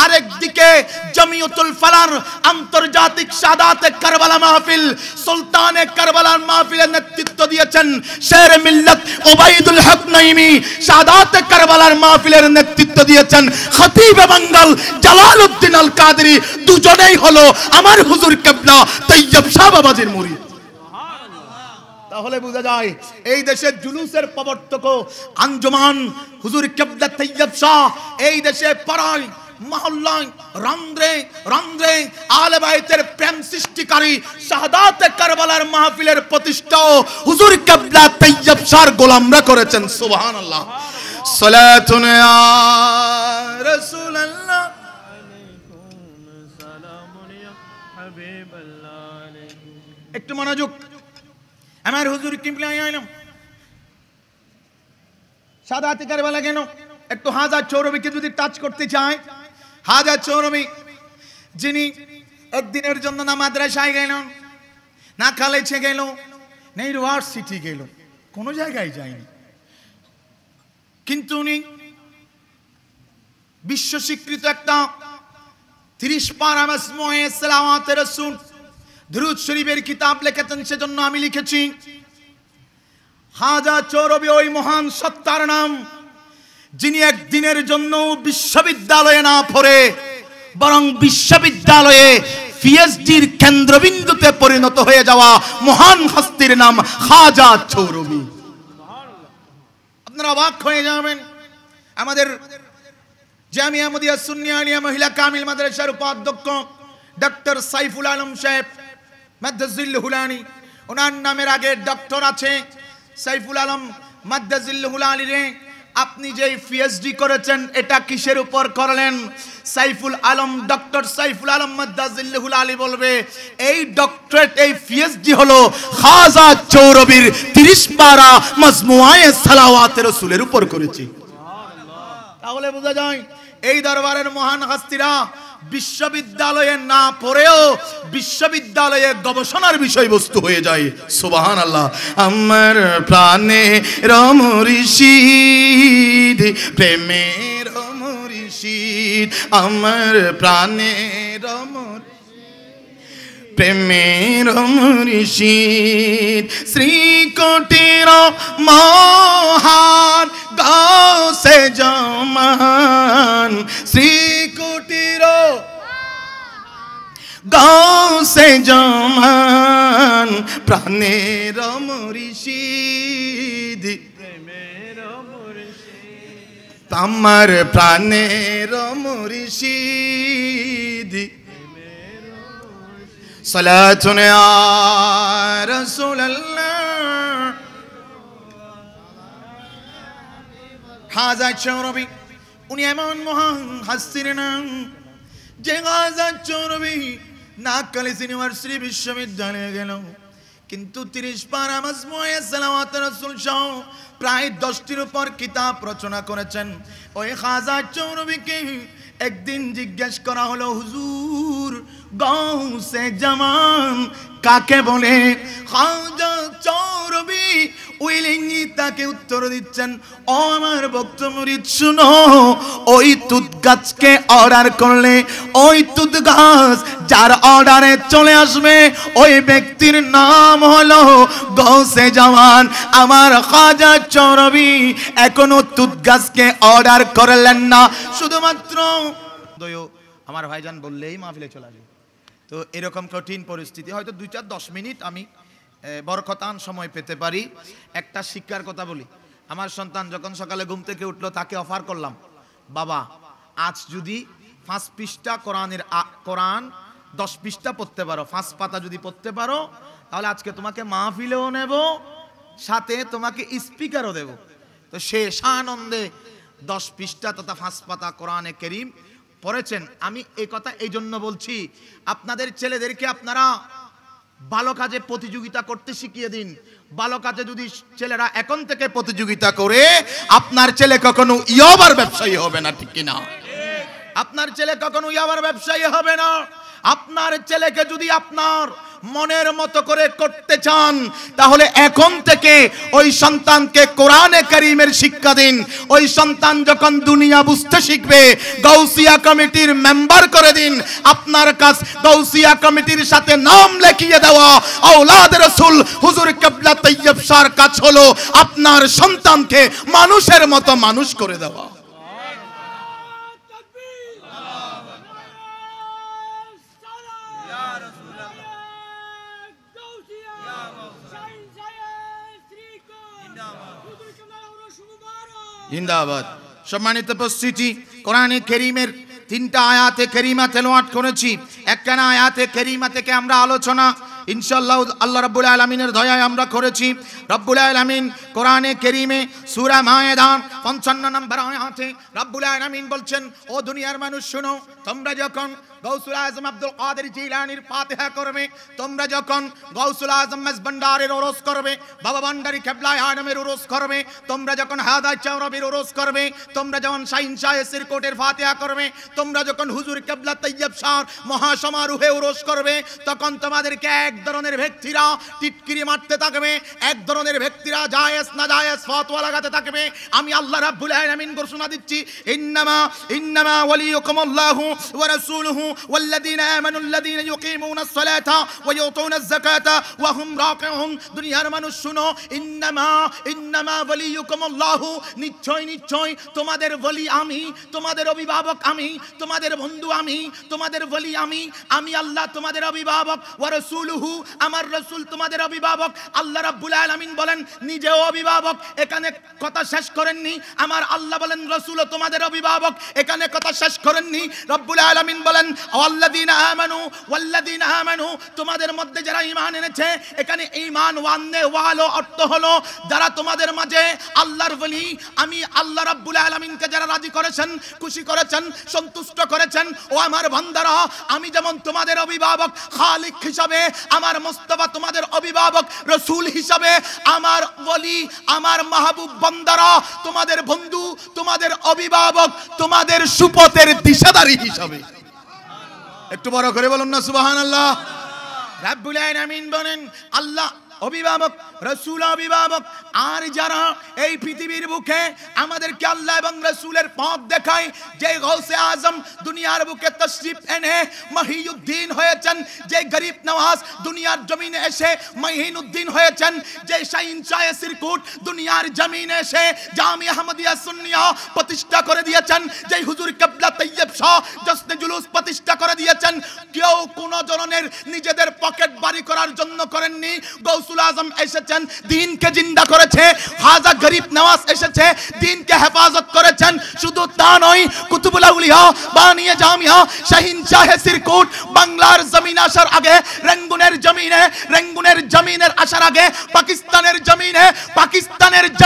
আরেকদিকে জমিয়তুল ফালার আন্তর্জাতিক শাহাদাতে কারবালা মাহফিল। সুলতানে কারবালার মাহফিলের নেতৃত্ব দিয়েছেন শের মিল্লাত ওবাইদুল হক নাইমি, শাহাদাতে কারবালার মাহফিলের নেতৃত্ব দিয়েছেন খতিবে বাঙ্গাল জালালউদ্দিন আল কাদেরী। দুজনেই হলো আমার হুজুর কিবলা তৈয়ব শাহ বাবাজির মুরিদ। তাহলে বোঝা যায় এই দেশের জুলুসের প্রবর্তক আঞ্জুমান হুজুর কিবলা তৈয়ব শাহ, এই দেশে পাড়ায় মহল্লায় রন্ধ্রে রন্ধ্রে আহলে বাইতের প্রেম সৃষ্টিকারী শাহাদাতে কারবালার মাহফিলের প্রতিষ্ঠা হুজুর কিবলা তৈয়ব শাহর গোলামরা করেছেন। সুবহানাল্লাহ। সালাতুন ইয়া রাসূলুল্লাহ। একটু মনোযোগ। আমার হুজুর কিবলা আইলাম শাহাদাতে কারবালা কেন? একটু হাজার চৌরবিকে যদি টাচ করতে চায়, হাজার চৌরবি যিনি একদিনের জন্য না মাদ্রাসায় গেল, না কলেজে গেল, না ইউনিভার্সিটি গেল, কোনো জায়গায় যায়নি, কিন্তু উনি বিশ্ব স্বীকৃত একটা 30 পারা মাজমুয়ে সালাওয়াতে রাসূল দুরূদ শরীফের কিতাব লিখেছেন। সেজন্য আমি লিখেছি হাজার চৌরবি ওই মহান সত্তার নাম, যিনি একদিনের জন্য বিশ্ববিদ্যালয়ে না পড়ে বরং বিশ্ববিদ্যালয়ে পিএইচডির কেন্দ্রবিন্দুতে পরিণত হয়ে যাওয়া মহান হস্তির নাম খাজা চৌরবি। আপনারা অবাক হয়ে যাবেন। আমাদের জামিয়া আহমদিয়া সুন্নি আলিয়া মহিলা কামিল মাদ্রাসার উপাধ্যক্ষ ডক্টর সাইফুল আলম সাহেব মাদ্দাজিল্লুহুল আলী, ওনার নামের আগে ডক্টর আছে, সাইফুল আলম মাদ্দাজিল্লুহুল আলী রে, আপনি যে পিএইচডি করেছেন এটা কিসের উপর করলেন? সাইফুল আলম, ডক্টর সাইফুল আলম মাদ্দাজিল্লুহুল আলী বলবে এই ডক্টরেট, এই পিএইচডি হলো খাজা চৌরবির 30 পারা মাজমুয়ে সালাওয়াতে রাসূলের উপর করেছি। তাহলে বোঝা যায় এই দরবারের মহান হস্তিরা বিশ্ববিদ্যালয়ে না পড়েও বিশ্ববিদ্যালয়ে গবেষণার বিষয়বস্তু হয়ে যায়। সুবহানাল্লাহ। আমার প্রাণে রমরিশিদ প্রেমের রমরিশিদ, আমার প্রাণে প্রেমের মুর্শিদ, শ্রীকোটির মহান গাউসে জামান, শ্রীকোটির গাউসে জামান, প্রাণের মুর্শিদ প্রেমের মুর্শিদ, আমার প্রাণের মুর্শিদ। সালাতুন ইয়া রাসূলুল্লাহ। খাজা চৌরবি উনি এমন মহান হাস্তির নাম যে খাজা চৌরবি নাকালিস ইউনিভার্সিটি বিশ্ববিদ্যালয়ে গেল, কিন্তু 30 পারা মাজমুয়ে সালাওয়াত রাসূল সহ প্রায় 10টির উপর কিতাব রচনা করেছেন। ওই খাজা চৌরবিকে একদিন জিজ্ঞেস করা হলো, হুজুর গাউসে জামান কাকে বলে? খাজা চৌরবি উইলিঙ্গি তাকে উত্তর দিচ্ছেন, ও আমার ভক্ত মুরিদ শুনো, ওই তুত গাছকে অর্ডার করলে ওই তুত গাছ যার অর্ডারে চলে আসবে ওই ব্যক্তির নাম হলো গাউসে জামান। আমার খাজা চৌরবি এখনো তুত গাছকে অর্ডার করলেন না, শুধুমাত্র আমার ভাইজান বললেই মাহফিলে চলে আসবে। তো এরকম কঠিন পরিস্থিতি, হয়তো 2-10 মিনিট আমি বরকতান সময় পেতে পারি। একটা শিক্ষার কথা বলি। আমার সন্তান যখন সকালে ঘুম থেকে উঠলো তাকে অফার করলাম, বাবা আজ যদি 5 পৃষ্ঠা কোরআন 10 পৃষ্ঠা পড়তে পারো, 5 পাতা যদি পড়তে পারো, তাহলে আজকে তোমাকে মাহফিলেও নেব, সাথে তোমাকে স্পিকারও দেব। তো সে সানন্দে 10 পৃষ্ঠা তথা 5 পাতা কোরআনে কারীম পড়েছেন। আমি এই কথা এই জন্য বলছি, আপনাদের ছেলেদেরকে আপনারা ভালো কাজে প্রতিযোগিতা করতে শিখিয়ে দিন। ভালো কাজে যদি ছেলেরা এখন থেকে প্রতিযোগিতা করে, আপনার ছেলে কখনো ইয়াবার ব্যবসায়ী হবে না, ঠিক কিনা? আপনার ছেলে কখনো ইয়াবার ব্যবসায়ী হবে না। আপনার ছেলেকে যদি আপনার মনের মতো করে করতে চান, তাহলে এখন থেকে ওই সন্তানকে কোরআনে কারীমের শিক্ষা দিন। ওই সন্তান যখন দুনিয়া বুঝতে শিখবে, গাউসিয়া কমিটির মেম্বার করে দিন। আপনার কাজ গাউসিয়া কমিটির সাথে নাম লিখিয়ে দেওয়া। আওলাদ রাসূল হুজুর কিবলা তাইয়্যিব শাহর কাজ হলো আপনার সন্তানকে মানুষের মতো মানুষ করে দেওয়া। জিন্দাবাদ। সম্মানিত উপস্থিতি, কোরআনে কারীমের 3টা আয়াতে কারীমা তেলাওয়াত করেছি। একখানা আয়াতে কারীমা থেকে আমরা আলোচনা ইনশাআল্লাহ আল্লাহ রাব্বুল আলামিনের দয়ায় আমরা করেছি। রব্বুল আলামিন কোরআনে কারীমে সূরা মায়েদা 55 নম্বর আয়াতে রব্বুল আলামিন বলছেন, ও দুনিয়ার মানুষ শুনো, তোমরা যখন গৌসুল আজম আব্দুল কাদের জিলানীর ফাতিহা করবে, তোমরা যখন গৌসুল আজম মেজবান্ডারের ওরস করবে, বাবা ভান্ডারী কেবলা আদমের ওরস করবে, তোমরা যখন হায়দার চৌরবির ওরস করবে, তোমরা যখন শাহিন শাহ সিরকোটের ফাতিহা করবে, তোমরা যখন হুজুর কিবলা তাইয়্যিব শাহ মহাসমারোহে ওরস করবে, তখন তোমাদেরকে এক ধরনের ব্যক্তিরা টিটকিরি মারতে থাকবে, এক ধরনের ব্যক্তিরা জায়েজ না জায়েজ ফতোয়া লাগাতে থাকবে। আমি আল্লাহ রাব্বুল আলামিন ঘোষণা দিচ্ছি, ইন্নামা ওয়ালিয়ুকুমুল্লাহু ওয়া রাসূলুহু ওয়াল্লাযীনা আমানুল্লাযীনা ইউকিমুনাস সালাতা ওয়া ইউতুনাজ যাকাতা ওয়া হুম রাকিউন। দুনিয়ার মানুষ শুনো, ইন্নামা ওয়ালিয়ুকুমুল্লাহু, নিশ্চয় তোমাদের ওলি আমি, তোমাদের অভিভাবক আমি, তোমাদের বন্ধু আমি, তোমাদের ওলি আমি আল্লাহ তোমাদের অভিভাবক। ওয়া রাসূলুহু, আমার রাসূল তোমাদের অভিভাবক। আল্লাহ রাব্বুল আলামিন বলেন নিজেও অভিভাবক, এখানে কথা শেষ করেননি। আমার আল্লাহ বলেন রাসূলও তোমাদের অভিভাবক, এখানে কথা শেষ করেননি। রব্বুল আলামিন বলেন ওয়াল্লাযীনা আমানু, তোমাদের মধ্যে যারা ঈমান এনেছে। এখানে ঈমান ওয়ালো অর্থ হলো যারা তোমাদের মাঝে আল্লাহর ওলি। আমি আল্লাহ রাব্বুল আলামিনকে যারা রাজি করেছেন, খুশি করেছেন, সন্তুষ্ট করেছেন, ও আমার বান্দারা, আমি যেমন তোমাদের অভিভাবক খালিক হিসাবে, আমার মুস্তাফা তোমাদের অভিভাবক রাসূল হিসাবে, আমার ওলি, আমার মাহবুব বান্দারা তোমাদের বন্ধু, তোমাদের অভিভাবক, তোমাদের সুপথের দিশাদারী হিসাবে। একটু বড় করে বলুন না সুবহানাল্লাহ। রাব্বুল আলামিন বলেন আল্লাহ অভিভাবক, রাসূল অভিভাবক, আর যারা এই পৃথিবীর বুকে আমাদেরকে আল্লাহ এবং রাসূলের পথ দেখায়, যে গৌসে আজম দুনিয়ার বুকে তশরিফ এনে মহিউদ্দিন হয়েছেন, যে গরিব নওয়াজ দুনিয়ার জমিনে এসে মহিনুদ্দিন হয়েছেন, যে শাহিন শাহ সিরকুট দুনিয়ার জমিনে এসে জামিয়া আহমদিয়া সুন্নিয়া প্রতিষ্ঠা করে দিয়েছেন, যে হুজুর কিবলা তৈয়ব শাহ জশ্নে জুলুস প্রতিষ্ঠা করে দিয়েছেন, কেউ কোন ধরনের নিজেদের পকেট বাড়ি করার জন্য করেননি। গৌসুল আজম এসেছেন, দ্বীনকে জিন্দা করেছে। খাজা গরিব নওয়াজ এসেছে, দ্বীনকে হেফাজত করেছেন। শুধু তা নয়, কুতুবুল আউলিয়া বানিয়ে জামিয়া শাহিন শাহ সিরকুট বাংলার জমিন আসার আগে, রেঙ্গুনের জমিনের আসার আগে পাকিস্তানের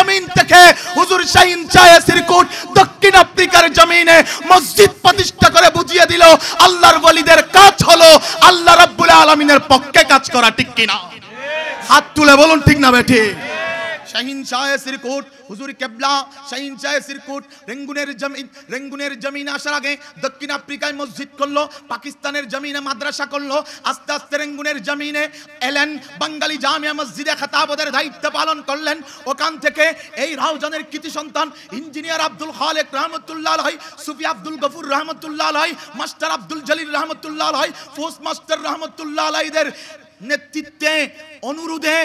জমিন থেকে হুজুর শাহিন শাহ সিরকুট দক্ষিণ আফ্রিকার জমিনে মসজিদ প্রতিষ্ঠা করে বুঝিয়ে দিল আল্লাহর ওলিদের কাজ হলো আল্লাহ রাব্বুল আলামিনের পক্ষে কাজ করা। ঠিক কিনা? হাত তুলে বলুন ঠিক না বেঠি? শাহিন শাহ সিরকুট হুজুর কিবলা শাহিন শাহ সিরকুট রেঙ্গুনের জমিনে আসার আগে দক্ষিণ আফ্রিকায় মসজিদ করলো, পাকিস্তানের জমিনে মাদ্রাসা করলো, আস্তে আস্তে রেঙ্গুনের জমিনে এলেন, বাঙালি জামিয়া মসজিদে খেতাবতের দায়িত্ব পালন করলেন। ওখান থেকে এই রাউজানের কৃতি সন্তান ইঞ্জিনিয়ার আব্দুল খালেক রহমতুল্লাহ আলাইহি, সুফি আব্দুল গফুর রহমতুল্লাহ আলাইহি, মাস্টার আব্দুল জলিল রহমতুল্লাহ আলাইহি, পোস্ট মাস্টার রহমতুল্লাহ আলাইহিদের নেতৃত্বে অনুরোধে,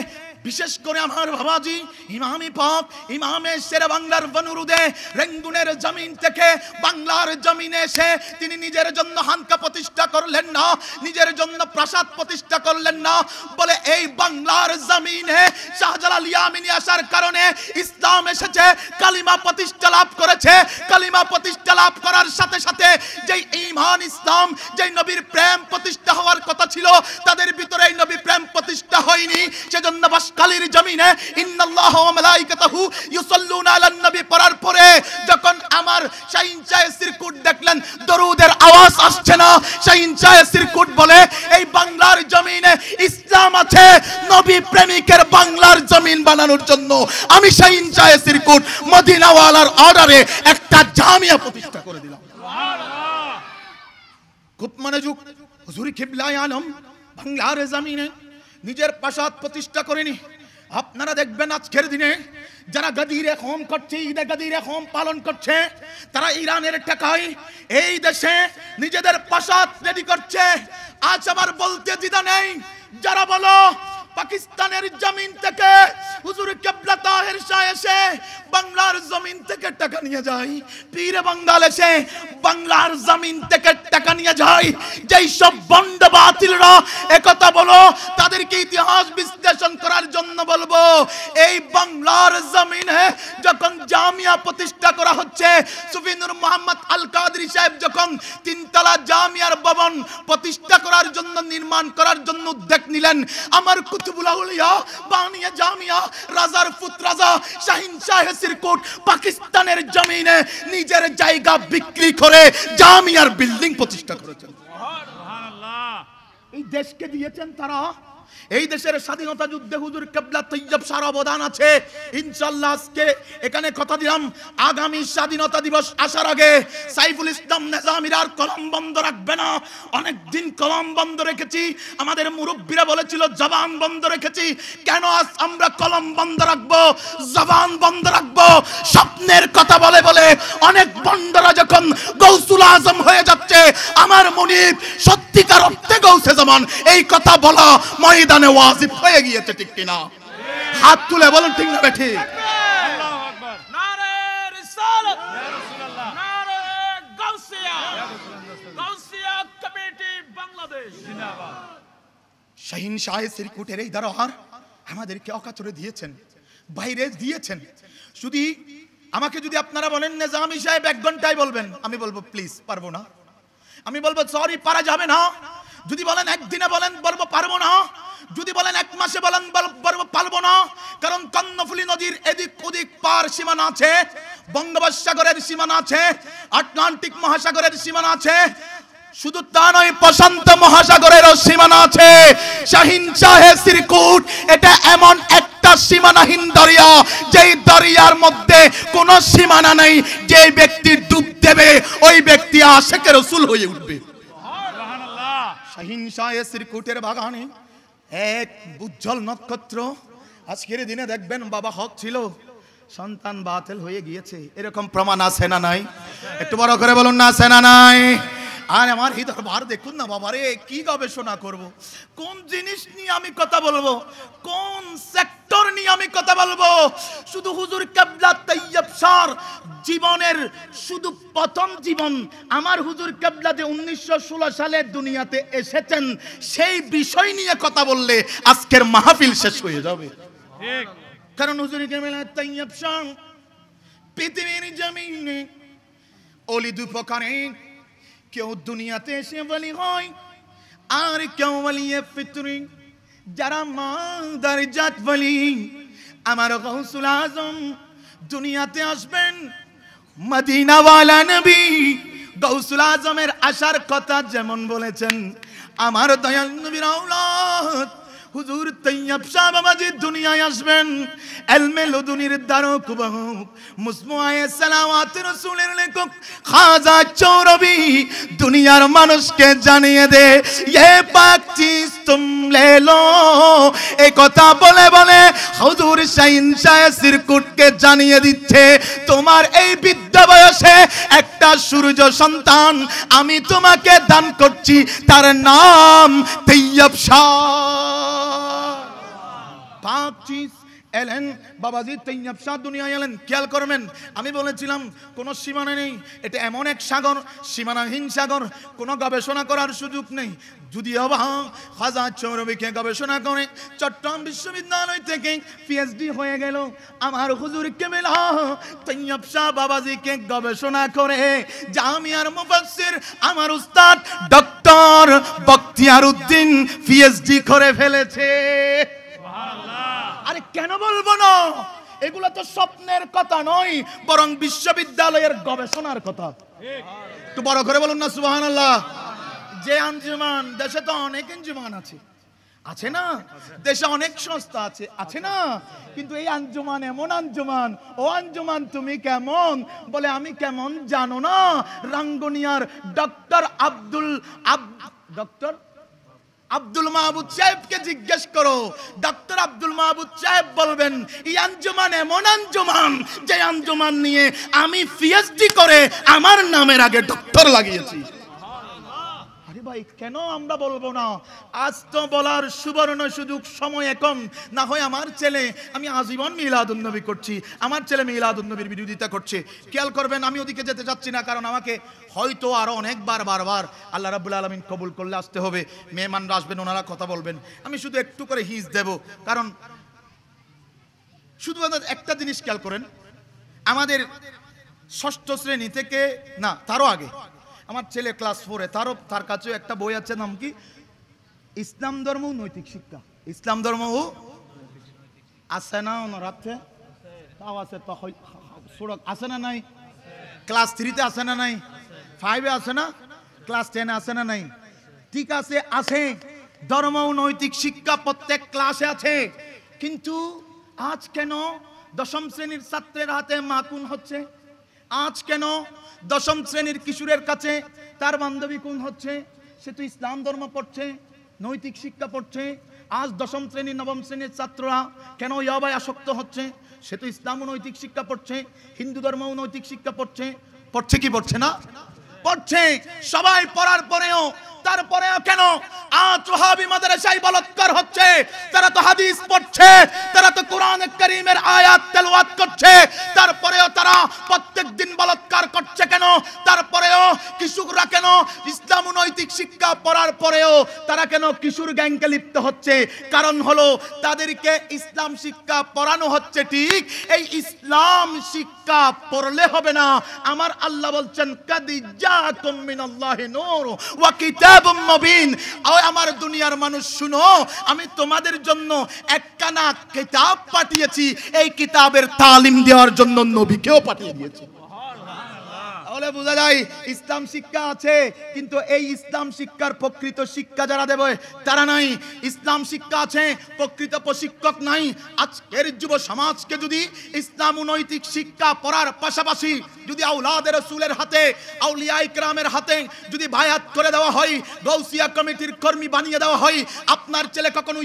বিশেষ করে আমার বাবাজি ইমামে পাক ইমামে শেরে বাংলার অনুরোধে রেঙ্গুনের জমিন থেকে বাংলার জমিনে এসে তিনি নিজের জন্য হানকা প্রতিষ্ঠা করলেন না, নিজের জন্য প্রাসাদ প্রতিষ্ঠা করলেন না, বলে এই বাংলার জমিনে শাহজালাল ইয়ামিনী আসার কারণে ইসলাম এসেছে, কালিমা প্রতিষ্ঠা লাভ করেছে। কালিমা প্রতিষ্ঠা লাভ করার সাথে সাথে যেই ঈমান ইসলাম, যেই নবীর প্রেম প্রতিষ্ঠা হওয়ার কথা ছিল, তাদের ভিতরে এই নবী প্রেম প্রতিষ্ঠা হয়নি। সেজন্য কালির জমিনে ইন্নাল্লাহু ওয়া মালাইকাতুহু ইউসাল্লুনা আলান নবী পড়ার পরে যখন আমার শাহিন শাহ সিরকুট দেখলেন দরুদের আওয়াজ আসছে না, শাহিন শাহ সিরকুট বলে এই বাংলার জমিনে ইসলাম আছে, নবী প্রেমিকের বাংলার জমিন বানানোর জন্য আমি শাহিন শাহ সিরকুট মদিনাওয়ালার অর্ডারে একটা জামিয়া প্রতিষ্ঠা করে দিলাম। সুবহানাল্লাহ। খুব মনোযোগ। হুজুর কিবলা আলম বাংলার জমিনে নিজের প্রাসাদ প্রতিষ্ঠা করেনি। আপনারা দেখবেন আজকের দিনে যারা গাদিরে কম করছে, ঈদে গাদিরে কম পালন করছে, তারা ইরানের টাকায় এই দেশে নিজেদের প্রাসাদ রেডি করছে। আজ আমার বলতে দ্বিধা নেই, যারা বলো পাকিস্তানের জমিন থেকে হুজুর কিবলা তাহের শাহ এসে বাংলার জমিন থেকে টাকা নিয়ে যায়, পীরে বাঙ্গাল এসে বাংলার জমিন থেকে টাকা নিয়ে যায়, যেই সব বন্ড বাতিলরা একথা বলো, তাদেরকে ইতিহাস বিশ্লেষণ করার জন্য বলবো, এই বাংলার জমিনে যখন জামিয়া প্রতিষ্ঠা করা হচ্ছে, সুফি নূর মোহাম্মদ আল কাদরি সাহেব যখন তিনতলা জামিয়ার ভবন প্রতিষ্ঠা করার জন্য, নির্মাণ করার জন্য উদ্যোগ নিলেন, আমার কুতুবুল আউলিয়া বানিয়ে জামিয়া রাজার ফুত রাজা শাহিন শাহ সিরকুট পাকিস্তানের জমিনে নিজের জায়গা বিক্রি করে জামিয়ার বিল্ডিং প্রতিষ্ঠা করেছেন। সুবহানাল্লাহ। এই দেশকে দিয়েছেন তারা। এই দেশের স্বাধীনতা যুদ্ধে হুজুর কিবলা তৈয়ব শাহর অবদান আছে। ইনশাআল্লাহ আজকে এখানে কথা দিলাম, আগামী স্বাধীনতা দিবস আসার আগে সাইফুল ইসলাম নিজামীর আর কলম বন্ধ রাখবে না। অনেক দিন কলম বন্ধ রেখেছি, আমাদের মুরব্বীরা বলেছিল জবান বন্ধ রেখেছি, কেন আজ আমরা কলম বন্ধ রাখবো, জবান বন্ধ রাখবো? স্বপ্নের কথা বলে বলে অনেক বন্ডরা যখন গৌসুল আজম হয়ে যাচ্ছে, আমার মুনিব সত্যিকার অর্থে গৌসে জামান, এই কথা বলা ময়দানে ওয়াজিব হয়ে গিয়েছে। ঠিক কিনা? হাত তুলে বলুন ঠিক না বেঠি? আল্লাহু আকবার। নারে রিসালাত, ইয়া রাসূলুল্লাহ, নারে গাউসিয়া, গাউসিয়া কমিটি বাংলাদেশ জিন্দাবাদ। শাহিন শাহ সিরকুটের এই দরবার আমাদেরকে অকাতরে দিয়েছেন, বাইরে দিয়েছেন। শুধু আমাকে যদি আপনারা বলেন নিজামী সাহেব 1 ঘন্টায় বলবেন, আমি বলবো প্লিজ পারবো না, আমি বলবো সরি পারা যাবে না। যদি বলেন একদিনে বলেন, বলবো পারবো না। যদি বলেন 1 মাসে বলেন, বলবো পারবো না। কারণ কর্ণফুলী নদীর এদিক ওদিক পার সীমানা আছে, বঙ্গোপসাগরের সীমানা আছে, আটলান্টিক মহাসাগরের সীমানা আছে, শুধু তা নয় প্রশান্ত মহাসাগরেরও সীমানা আছে। শাহিন শাহ সিরকুট এটা এমন একটা সীমানাহীন দরিয়া, যেই দরিয়ার মধ্যে কোনো সীমানা নেই। যে ব্যক্তি ডুব দেবে ওই ব্যক্তি আশিকে রাসূল হয়ে উঠবে। সুবহানাল্লাহ। শাহিন শাহে সিরকুটের বাগানে এক উজ্জ্বল নক্ষত্র। আজকের দিনে দেখবেন বাবা হক ছিল, সন্তান বাতিল হয়ে গিয়েছে, এরকম প্রমাণ আছে না নাই? একটু বড় করে বলুন না, আছে না নাই? আর আমার এই দরবার দেখুন না বাবারে, কি গবেষণা করব, কোন জিনিস নিয়ে আমি কথা বলবো, কোন সেক্টর নিয়ে আমি কথা বলবো। শুধু হুজুর কিবলা তৈয়ব শাহর জীবনের শুধু প্রথম জীবন, আমার হুজুর কিবলা যে 1916 সালে দুনিয়াতে এসেছেন সেই বিষয় নিয়ে কথা বললে আজকের মাহফিল শেষ হয়ে যাবে। ঠিক। কারণ হুজুর কিবলা তৈয়ব শাহ পৃথিবীর জমিনে ওলি দুই প্রকারের, কেউ দুনিয়াতে এসে বলি হয় আর কেউ বলিয়ে ফিতরি। যারা মাদার জাত বলি, আমার গৌসুল আজম দুনিয়াতে আসবেন মদিনা ওয়ালা নবী গৌসুল আজমের আসার কথা যেমন বলেছেন, আমার দয়াল নবীর আওলাদ হুজুর তৈয়ব শাহ বাবাজি দুনিয়ায় আসবেন ইলমে লদুনির দারক বাহক মুসমুআয়ে সালাওয়াত রাসূলের লেখক খাজা চৌরবি দুনিয়ার মানুষকে জানিয়ে দে ये पाक चीज तुम ले लो। এই কথা বলে বলে হুজুর শাহিন শাহ সিরকুটকে জানিয়ে দিচ্ছে, তোমার এই বিদ্যা বয়সে একটা সূর্য সন্তান আমি তোমাকে দান করছি, তার নাম তৈয়ব শাহ। পাক চিজ এলেন বাবাজি তৈয়ব শাহ দুনিয়ায় এলেন। খেয়াল করবেন, আমি বলেছিলাম কোনো সীমানা নেই, এটা এমন এক সাগর, সীমানাহীন সাগর, কোনো গবেষণা করার সুযোগ নেই। যদিও বা খাজা চৌরবিকে গবেষণা করে চট্টগ্রাম বিশ্ববিদ্যালয় থেকে পিএইচডি হয়ে গেল, আমার হুজুর কিবলা তৈয়ব শাহ বাবাজিকে গবেষণা করে জামিয়ার মুফাসসির আমার উস্তাদ ডক্টর বখতিয়ার উদ্দিন পিএইচডি করে ফেলেছে। আরে কেন বলবো না, এগুলো তো স্বপ্নের কথা নয়, বরং বিশ্ববিদ্যালয়ের গবেষণার কথা। একটু বড় করে বলুন না সুবহানাল্লাহ। যে আঞ্জুমান, দেশে তো অনেক আঞ্জুমান আছে, আছে না? দেশে অনেক সংস্থা আছে, আছে না? কিন্তু এই আঞ্জুমান এমন আঞ্জুমান, ও আঞ্জুমান তুমি কেমন? বলে আমি কেমন জানো না? রাঙ্গুনিয়ার ডক্টর আব্দুল মাহবুব সাহেবকে জিজ্ঞেস করো, ডক্টর আব্দুল মাহবুব সাহেব বলবেন এই আঞ্জুমান এমন আঞ্জুমান যে আঞ্জুমান নিয়ে আমি পিএইচডি করে আমার নামের আগে ডক্টর লাগিয়েছি। আরে ভাই কেন আমরা বলবো না? আজ তো বলার সুবর্ণ সুযোগ, সময় কম। না হয় আমার ছেলে, আমি আজীবন মিলাদুন নবী করছি, আমার ছেলে মিলাদুন নবীর বিরোধিতা করছে। খেয়াল করবেন, আমি ওদিকে যেতে চাচ্ছি না, কারণ আমাকে হয়তো আরো অনেকবার বারবার আল্লাহ রাব্বুল আলামিন কবুল করলে আসতে হবে, মেহমানরা আসবেন, ওনারা কথা বলবেন, আমি শুধু একটু করে হিজ দেব। কারণ শুধু একটা জিনিস খেয়াল করেন, আমাদের ষষ্ঠ শ্রেণী থেকে না তারও আগে, আমার ছেলে ক্লাস 4-এ, তার কাছেও একটা বই আছে, নাম কি? ইসলাম ধর্ম ও নৈতিক শিক্ষা। ইসলাম ধর্ম ও আছে না ওনার হাতে? তাও আছে তো, আছে না নাই? ক্লাস 3-তে আছে না নাই? 5-এ আছে না? ক্লাস 10-এ আছে না নাই? ঠিক আছে, আছে। ধর্ম ও নৈতিক শিক্ষা প্রত্যেক ক্লাসে আছে। কিন্তু আজ কেন দশম শ্রেণীর ছাত্রের হাতে মাকুন হচ্ছে? আজ কেন দশম শ্রেণীর কিশোরের কাছে তার বান্ধবী কোন হচ্ছে? সে তো ইসলাম ধর্ম পড়ছে, নৈতিক শিক্ষা পড়ছে। আজ দশম শ্রেণী নবম শ্রেণীর ছাত্ররা কেন ইয়াবায় আসক্ত হচ্ছে? সে তো ইসলাম ও নৈতিক শিক্ষা পড়ছে, হিন্দু ধর্ম ও নৈতিক শিক্ষা পড়ছে। পড়ছে কি পড়ছে না? পড়ছে। সবাই পড়ার পরেও তারপরেও কেন আজ ওয়াহাবি মাদ্রাসায় বলাৎকার হচ্ছে? তারা তো হাদিস পড়ছে, তারা তো কোরআন কারীমের আয়াত তেলাওয়াত করছে, তারপরেও তারা প্রত্যেক দিন বলাৎকার করছে কেন? তারপরেও কিশোররা কেন ইসলাম ও নৈতিক শিক্ষা পড়ার পরেও তারা কেন কিশোর গ্যাংকে লিপ্ত হচ্ছে? কারণ হলো তাদেরকে ইসলাম শিক্ষা পড়ানো হচ্ছে ঠিক, এই ইসলাম শিক্ষা পড়লে হবে না। আমার আল্লাহ বলছেন কাদি জাকুম মিনাল্লাহি নূর ওয়া কিতাবুম মুবিন। আমার দুনিয়ার মানুষ শুনো, আমি তোমাদের জন্য একখানা কিতাব পাঠিয়েছি, এই কিতাবের তালিম দেওয়ার জন্য নবীকেও পাঠিয়ে দিয়েছি। তাহলে বোঝা যায় ইসলাম শিক্ষা আছে, কিন্তু এই ইসলাম শিক্ষার প্রকৃত শিক্ষা যারা দেবে তারা নাই। ইসলাম শিক্ষা আছে, প্রকৃত প্রশিক্ষক নাই। আজকের যুব সমাজকে যদি ইসলাম নৈতিক শিক্ষা পড়ার পাশাপাশি যদি আওলাদের রাসূলের হাতে, আউলিয়া ইকরামের হাতে যদি বায়াত করে দেওয়া হয়, গাউসিয়া কমিটির কর্মী বানিয়ে দেওয়া হয়, আপনার ছেলে কখনো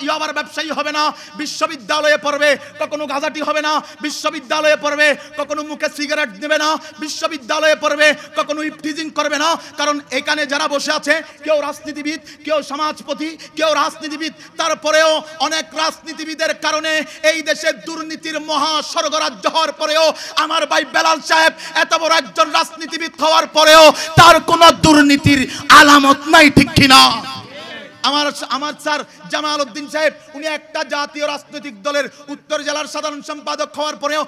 ইয়াবার ব্যবসায়ী হবে না, বিশ্ববিদ্যালয়ে পড়বে, কখনো গাজাটি হবে না, বিশ্ববিদ্যালয়ে পড়বে, কখনো মুখে সিগারেট নেবে না, বিশ্ববিদ্যালয়ে পড়বে, কখনো ইফটিজিং করবে না। কারণ এখানে যারা বসে আছে কেউ রাজনীতিবিদ, কেউ সমাজপতি, কেউ রাজনীতিবিদ, তারপরেও অনেক রাজনীতিবিদের কারণে এই দেশে দুর্নীতির মহা স্বর্গরাজ্য হওয়ার পরেও আমার ভাই বেলাল সাহেব এত বড় একজন রাজনীতিবিদ হওয়ার পরেও তার কোনো দুর্নীতির আলামত নাই, ঠিক কিনা? আমার স্যার জামাল উদ্দিন সাহেব উনি একটা জাতীয় রাজনৈতিক দলের উত্তর জেলার সাধারণ সম্পাদক হওয়ার পরেও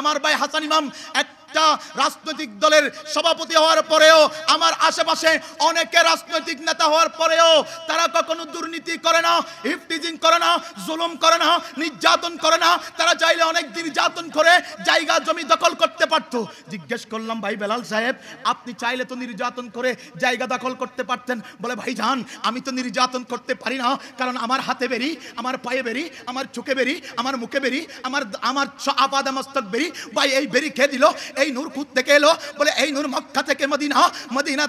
আমার ভাই হাসান ইমাম একটা রাজনৈতিক দলের সভাপতি হওয়ার পরেও, আমার আশেপাশে অনেকে রাজনৈতিক নেতা হওয়ার পরেও তারা কখনো দুর্নীতি করে না, ইফটিজিং করে না, জুলুম করে না, নির্যাতন করে না। তারা চাইলে অনেক নির্যাতন করে জায়গা জমি দখল করতে পারতো। জিজ্ঞেস করলাম, ভাই বেলাল সাহেব আপনি চাইলে তো নির্যাতন করে জায়গা দখল করতে পারতেন। বলে, ভাই জান আমি তো নির্যাতন করতে পারি না, কারণ আমার হাতে বেরি, আমার পায়ে বেরি, আমার চোখে বেরি, আমার মুখে বেরি, আমার আপাদা মস্তক বেরি। ভাই এই বেরি খেয়ে দিল, এই নূর কুত থেকে এলো। বলে এই নূর মক্কা থেকে মদিনা, মদিনা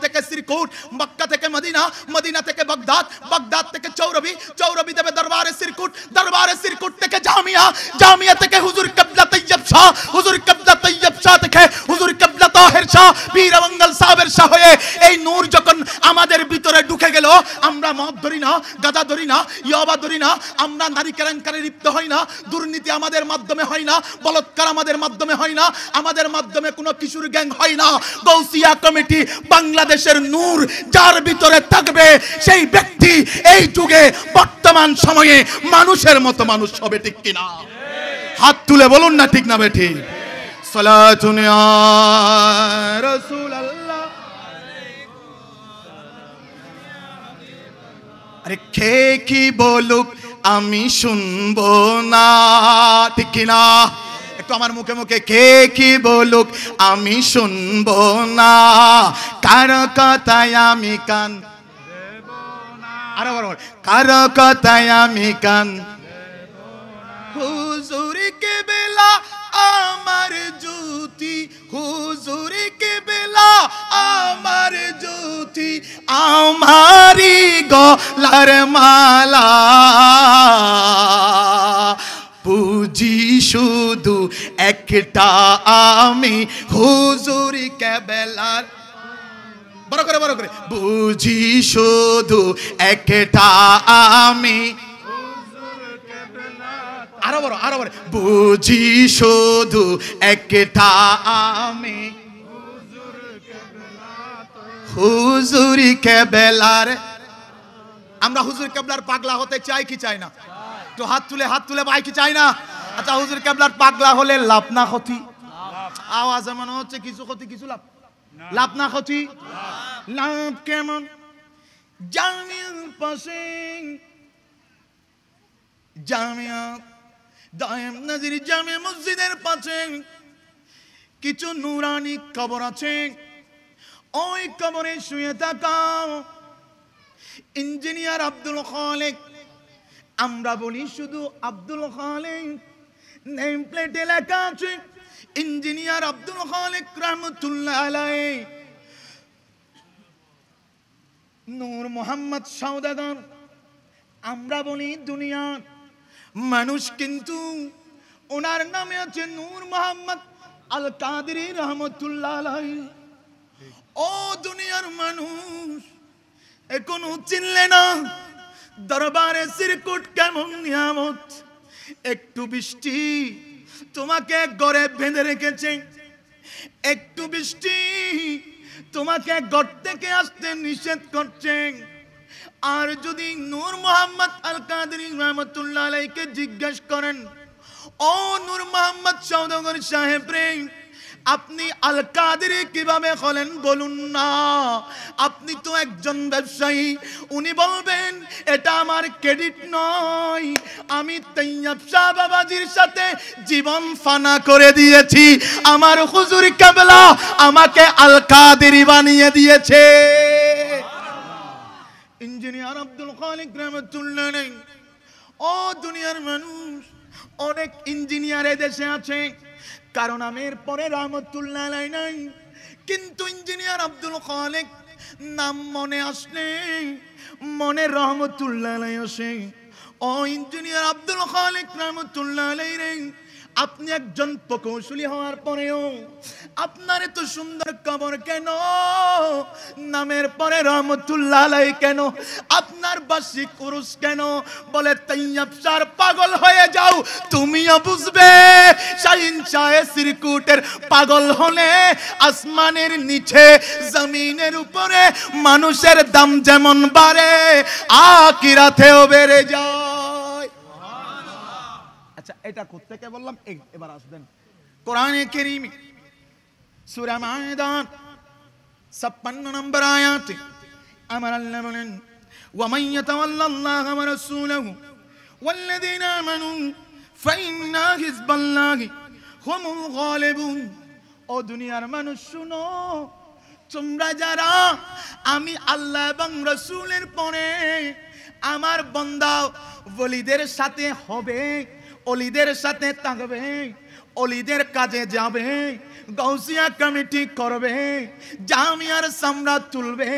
থেকে সিরকুট, মক্কা থেকে মদিনা, মদিনা থেকে বাগদাদ, বাগদাদ থেকে চৌরবি, চৌরবি দেবে দরবারে সিরকুট, দরবারে সিরকুট থেকে জামিয়া, জামিয়া থেকে হুজুর কিবলা তৈয়ব শাহ, হুজুর কিবলা তৈয়ব শাহ থেকে হুজুর কিবলা তাহের শাহ, পীর মঙ্গল সাহেবের শাহ হয়ে এই নূর যখন আমাদের ভিতরে ঢুকে গেল, আমরা মদ ধরি না, গাঁজা ধরি না, ইয়াবা ধরি না, আমরা নারী কেলেঙ্কারি লিপ্ত হই না, দুর্নীতি আমাদের মাধ্যমে হয় না, বলৎকার আমাদের মাধ্যমে হয় না, আমাদের মাধ্যমে কোনো কিশোর গ্যাং হয় না। গাউসিয়া কমিটি বাংলাদেশের নূর যার ভিতরে থাকবে সেই ব্যক্তি এই যুগে বর্তমান সময়ে মানুষের মতো মানুষ হবে, ঠিক কিনা? হাত তুলে বলুন না ঠিক না বেঠি? সালাতুন ইয়া রাসূলুল্লাহ। আরে কে কি বলুক আমি শুনবো না, ঠিক কিনা? একটু আমার মুখে মুখে কে কি বলুক আমি শুনবো না, কার কথায় আমি কান দেব না, আরে বরাবর কার কথায় আমি কান। হুজুর কিবলা আমার জ্যোতি, হুজুর কিবলা আমার জ্যোতি, আমারি গলার মালা, পুজি শুধু একটা আমি হুজুর কিবলার, বড় করে বুঝি শুধু একটা আমি, আরো বড় বুঝি শুধু একটা আমি, হুজুর কিবলার। আমরা হুজুর কিবলার পাগলা হতে চাই কি চাই না? তো হাত তুলে ভাই কি চাই না? আচ্ছা হুজুর কিবলার পাগলা হলে লাভ না ক্ষতি? আওয়াজ মনে হচ্ছে কিছু ক্ষতি কিছু লাভ, লাভ না ক্ষতি? লাভ কেমন? জামিয়ার পাশে, জামিয়া দায়েম নাজির জামে মসজিদের পাশে কিছু নুরানি কবর আছে। ওই কবরে শুয়ে থাকা ইঞ্জিনিয়ার আব্দুল খালেক, আমরা বলি শুধু আব্দুল খালেক, নেম প্লেটে লেখা আছে ইঞ্জিনিয়ার আব্দুল খালেক রহমতুল্লাহ আলাইহি। নূর মোহাম্মদ সওদাগর, আমরা বলি দুনিয়ার মানুষ, কিন্তু ওনার নামে আছে নূর মোহাম্মদ আল কাদেরী রহমতুল্লাহ আলাইহি। ও দুনিয়ার মানুষ এখনো চিনলে না দরবারে সিরকুট কেমন নিয়ামত। একটু বৃষ্টি তোমাকে ঘরে বেঁধে রেখেছে, একটু বৃষ্টি তোমাকে ঘর থেকে আসতে নিষেধ করছে। আর যদি নূর মোহাম্মদ আল কাদেরী রহমতুল্লাহ আলাইহিকে জিজ্ঞেস করেন, ও নূর মোহাম্মদ সওদাগর সাহেব রে, আপনি আল কাদেরি কিভাবে হলেন বলুন না। আপনি তো একজন ব্যবসায়ী। উনি বলবেন এটা আমার ক্রেডিট নয়, আমি তৈয়ব শাহ বাবাজির সাথে জীবন ফানা করে দিয়েছি, আমার হুজুর কেবলা আমাকে আল কাদেরি বানিয়ে দিয়েছে। ইঞ্জিনিয়ার আব্দুল খালিক রহমাতুল্লাহ আলাইহি, ও দুনিয়ার মানুষ, অনেক ইঞ্জিনিয়ার দেশে আছে, কারণ আমের পরে রহমতুল্লাহ আলাইহি নাই, কিন্তু ইঞ্জিনিয়ার আব্দুল খালিক নাম মনে আসলে মনে রহমতুল্লাহ আলাইহি আসে। ও ইঞ্জিনিয়ার আব্দুল খালিক রহমতুল্লাহ আলাইহি রে, আপনি একজন প্রকৌশলী হওয়ার পরেও আপনার এত সুন্দর কবর কেন, নামের পরে রহমতুল্লাহ আলাইহি কেন, আপনার বার্ষিক উরুস কেন? বলে তৈয়ব শাহ পাগল হয়ে যাও, তুমিও বুঝবে। শাহিন শাহ সিরকুটের পাগল হলে আসমানের নিচে জমিনের উপরে মানুষের দাম যেমন বাড়ে আখিরাতেও বেড়ে যায়। আচ্ছা, এটা কোত্থেকে বললাম? এবার আসবেন কোরআনে কারীম সূরা মাইদা 56 নম্বর আয়াতে আমার আল্লাহ বলেন, ওয়া মান ইয়াতাওয়াল্লাল্লাহা ওয়া রাসূলাহু ওয়াল্লাযীনা আমানু ফাইন্না হিজবাল্লাহি হুমুল গালিবুন। ও দুনিয়ার মানুষ শুনো, তোমরা যারা আমি আল্লাহ এবং রাসূলের পরে আমার বান্দা ওলিদের সাথে হবে, অলিদের সাথে থাকবে, অলিদের কাজে যাবে, গাউসিয়া কমিটি করবে, জামিয়ার সামরা তুলবে,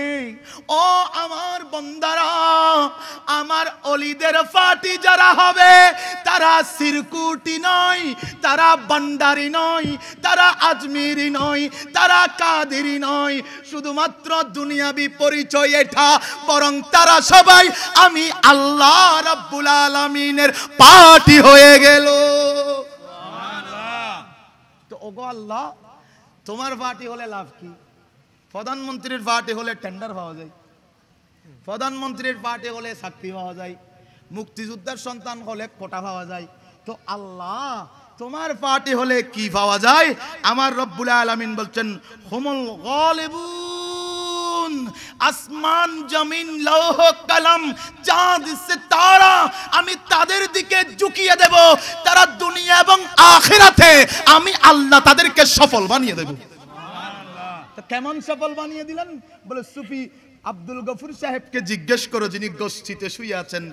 ও আমার বান্দারা, আমার অলিদের ফাটি যারা হবে তারা সিরকুটি নয়, তারা ভান্ডারি নয়, তারা আজমিরি নয়, তারা কাদেরি নয়, শুধুমাত্র দুনিয়াবি পরিচয় এটা, বরং তারা সবাই আমি আল্লাহ রাব্বুল আলামিনের পার্টি হয়ে গেল। তো ওগো আল্লাহ, তোমার পার্টি হলে লাভ কি? প্রধানমন্ত্রীর পার্টি হলে টেন্ডার পাওয়া যায়, প্রধানমন্ত্রীর পার্টি হলে চাকরি পাওয়া যায়, মুক্তিযোদ্ধার সন্তান হলে কোটা পাওয়া যায়। তো আল্লাহ, তোমার পার্টি হলে কি পাওয়া যায়? আমার রব্বুল আলামিন বলছেন হুমুল গালিবুন, আসমান জমিন লৌহ কলম চাঁদ সিতারা আমি তাদের দিকে ঝুঁকিয়ে দেব, তারা দুনিয়া এবং আখিরাতে আমি আল্লাহ তাদেরকে সফল বানিয়ে দেব। তো কেমন সফল বানিয়ে দিলেন? বলে সুফি আব্দুল গফুর সাহেবকে জিজ্ঞেস করো, যিনি গোষ্ঠীতে শুয়ে আছেন।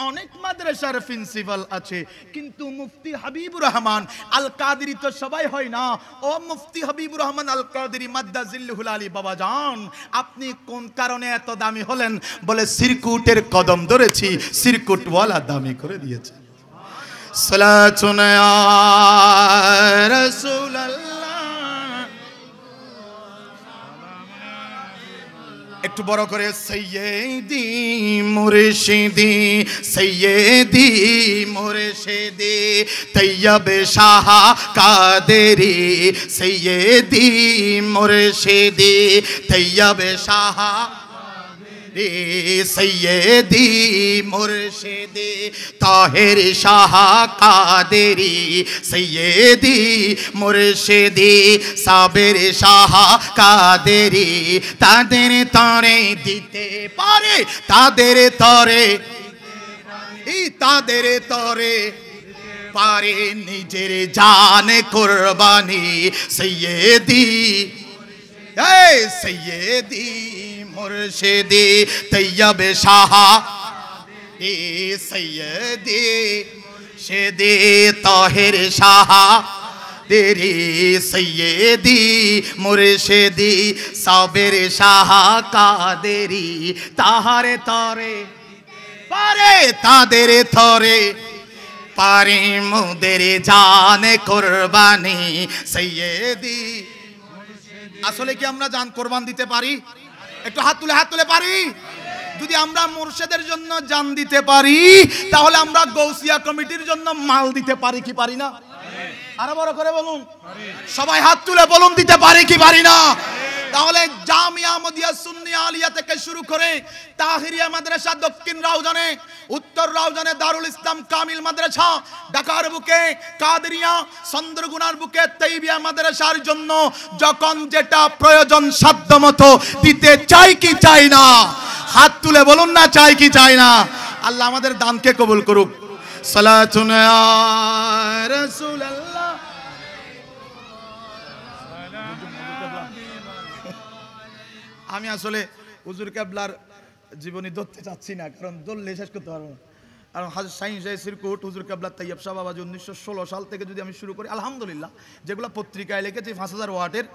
অনেক মাদ্রাসার প্রিন্সিপাল আছে, কিন্তু মুফতি হাবিবুর রহমান আল কাদেরি তো সবাই হয় না। ও মুফতি হাবিবুর রহমান আল কাদেরি মাদ্দাজিল্লুহুল আলী বাবা জান, আপনি কোন কারণে এত দামি হলেন? বলে সিরকুটের কদম ধরেছি, সিরকুটওয়ালা দামি করে দিয়েছে। সালাতুন ইয়া রাসূলুল্লাহ। একটু বড় করে সৈয়দি মুর্শিদি, সৈয়দি মুর্শিদি তৈয়ব শাহ কাদেরি, সৈয়দি মুর্শিদি তৈয়ব শাহ সৈয়দি মুর্শিদি তাহের শাহ কাদেরি, সৈয়দি মুর্শিদি সাবের শাহ কাদেরি, তাদের তরে দিতে পারে, তাদের তরে, তাদের তরে পারে নিজের জান কুরবানি। সৈয়দি সৈয়দি মুর্শিদি তৈয়ব শাহ সৈয়দি শেদি তাহের শাহ তেরি, সৈয়দি মুর্শিদি সাবের শাহ কাদেরি, তাহারে তরে পারে, তাদের তরে পারে মুদের জান কুরবানি। সৈয়দি, আসলে কি আমরা জান কোরবান দিতে পারি? একটু হাত তুলে পারি? যদি আমরা মুর্শিদের জন্য জান দিতে পারি, তাহলে আমরা গৌসিয়া কমিটির জন্য মাল দিতে পারি কি পারি না? আরো বড় করে বলুন, সবাই হাত তুলে বলুন, দিতে পারি কি পারি না? তাহলে জামিয়া মদিয়া সুন্নিয়া আলিয়া থেকে শুরু করে তাহিরিয়া মাদ্রাসা, দক্ষিণ রাউজানে, উত্তর রাউজানে দারুল ইসলাম কামিল মাদ্রাসা, ঢাকার বুকে কাদেরিয়া, চন্দ্রগুনার বুকে তাইবিয়া মাদ্রাসার জন্য যখন যেটা প্রয়োজন সাধ্যমতো দিতে চাই কি চাই না? হাত তুলে বলুন না, চাই কি চাই না? আল্লাহ আমাদের দানকে কবুল করুক। সালাতুন আলা রাসূলিল্লাহ। আমি আসলে হুজুর কেবলার জীবনী ধরতে চাচ্ছি না, কারণ ধরলে শেষ করতে পারবো না। কারণ হাজর শাহীন শাহ সিরকুট, হুজুর কেবলার তাইয়্যিব শাহ বাবাজি 1916 সাল থেকে যদি আমি শুরু করি, আলহামদুলিল্লাহ যেগুলো পত্রিকায় লিখেছি 5000 ওয়াটের,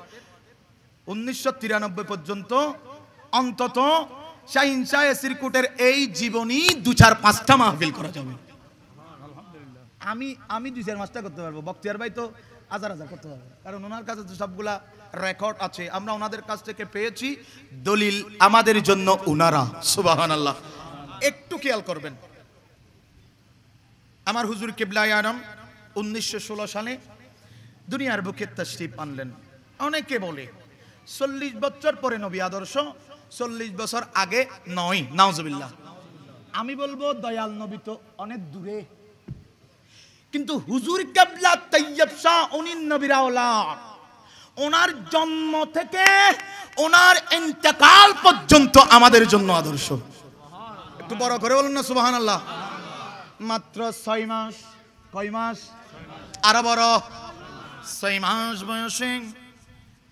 1993 পর্যন্ত অন্তত শাহীন শাহ সিরকুটের এই জীবনী 2-4-5টা মাহফিল করা যাবে। আমি 2-4-5টা করতে পারবো, বক্তিয়ার ভাই তো হাজার করতে পারবো, কারণ ওনার কাছে তো সবগুলা রেকর্ড আছে, আমরা ওনাদের কাছ থেকে পেয়েছি দলিল আমাদের জন্য উনারা। সুবহানাল্লাহ। একটু খেয়াল করবেন, আমার হুজুর কিবলায়ে আলম 1916 সালে দুনিয়ার বুকে তাশরীফ আনলেন। অনেকে বলে 40 বছর পরে নবী আদর্শ, 40 বছর আগে নয়, নাউজুবিল্লাহ। আমি বলবো দয়াল নবী তো অনেক দূরে, কিন্তু হুজুর কিবলা তাইয়্যিব শাহ উনি নবীর আওলাদ, ওনার জন্ম থেকে ওনার ইন্তেকাল পর্যন্ত আমাদের জন্য আদর্শ। একটু বড় করে বলুন না সুবহানাল্লাহ। মাত্র 6 মাস, কয় মাস? আরো বড়, 6 মাস বয়সে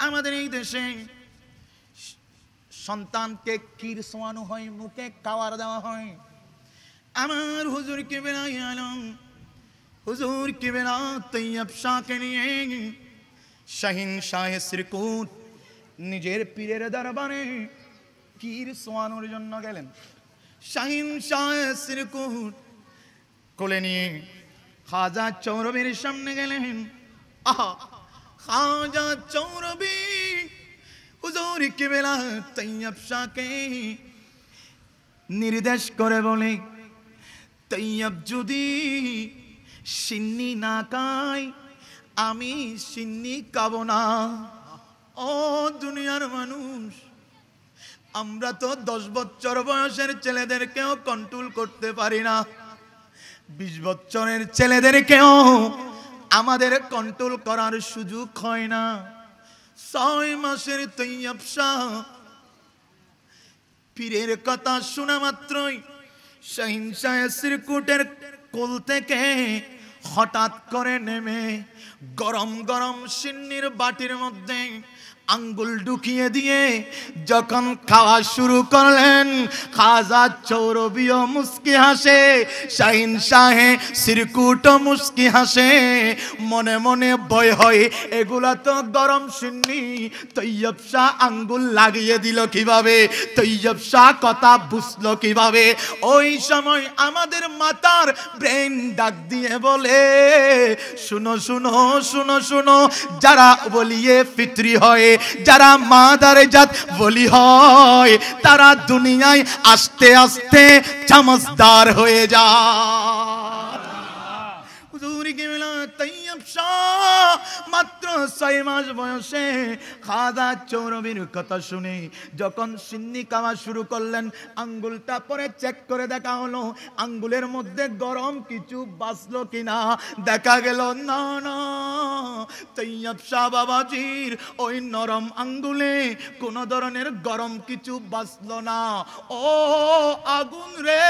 আমাদের এই দেশে সন্তানকে ক্ষীর সোয়ানো হয়, মুখে খাওয়ার দেওয়া হয়। আমার হুজুর কিবলায়ে আলম, হুজুর কিবলা তাইয়্যিব শাহকে নিয়ে শাহীন শাহ সিরকুট নিজের পীরের দরবারে ক্ষীর সোয়ানোর জন্য গেলেন। শাহীন শাহ সিরকুট কোলে নিয়ে খাজা চৌরবির সামনে গেলেন। আহা, খাজা চৌরবি হুজুর কিবলা তাইয়্যিব শাহকে নির্দেশ করে বলে, তাইয়্যিব যদি সিন্নি না খায় আমি সিন্নি খাবো না। ও দুনিয়ার মানুষ, আমরা তো 10 বছর বয়সের ছেলেদেরকেও কন্ট্রোল করতে পারি না, 20 বছরের ছেলেদেরকেও আমাদের কন্ট্রোল করার সুযোগ হয় না। 6 মাসের তাইয়্যিব শাহ পীরের কথা শোনা মাত্রই শাহীন শাহ সিরকুটের কোল থেকে হঠাৎ করে নেমে গরম গরম সিন্নির বাটির মধ্যে আঙ্গুল ঢুকিয়ে দিয়ে যখন খাওয়া শুরু করলেন, খাজা চৌরবিও মুস্কি হাসে, শাহীন শাহে সিরকুটও মুস্কি হাসে। মনে মনে ভয় হয়, এগুলা তো গরম সিন্নি, তাইয়্যিব শাহ আঙ্গুল লাগিয়ে দিল কিভাবে, তাইয়্যিব শাহ কথা বুঝলো কিভাবে? ওই সময় আমাদের মাতার ব্রেন ডাক দিয়ে বলে, শুনো শুনো শুনো শুনো, যারা বলিয়ে ফিতরি হয়, যারা মাদারে জাত বলি হয়, তারা দুনিয়ায় আস্তে আস্তে চমৎকার হয়ে যায়। হুজুর কিবলা তাইয়্যিব শাহ মাত্র 6 মাস বয়সে খাজা চৌরবির কথা শুনে যখন সিন্নি খাওয়া শুরু করলেন, আঙ্গুলটা পরে চেক করে দেখা হলো আঙ্গুলের মধ্যে গরম কিছু বাজলো কিনা। দেখা গেল না না, তাইয়্যিব শাহ বাবাজির ওই নরম আঙ্গুলে কোন ধরনের গরম কিছু বাজলো না। ও আগুন রে,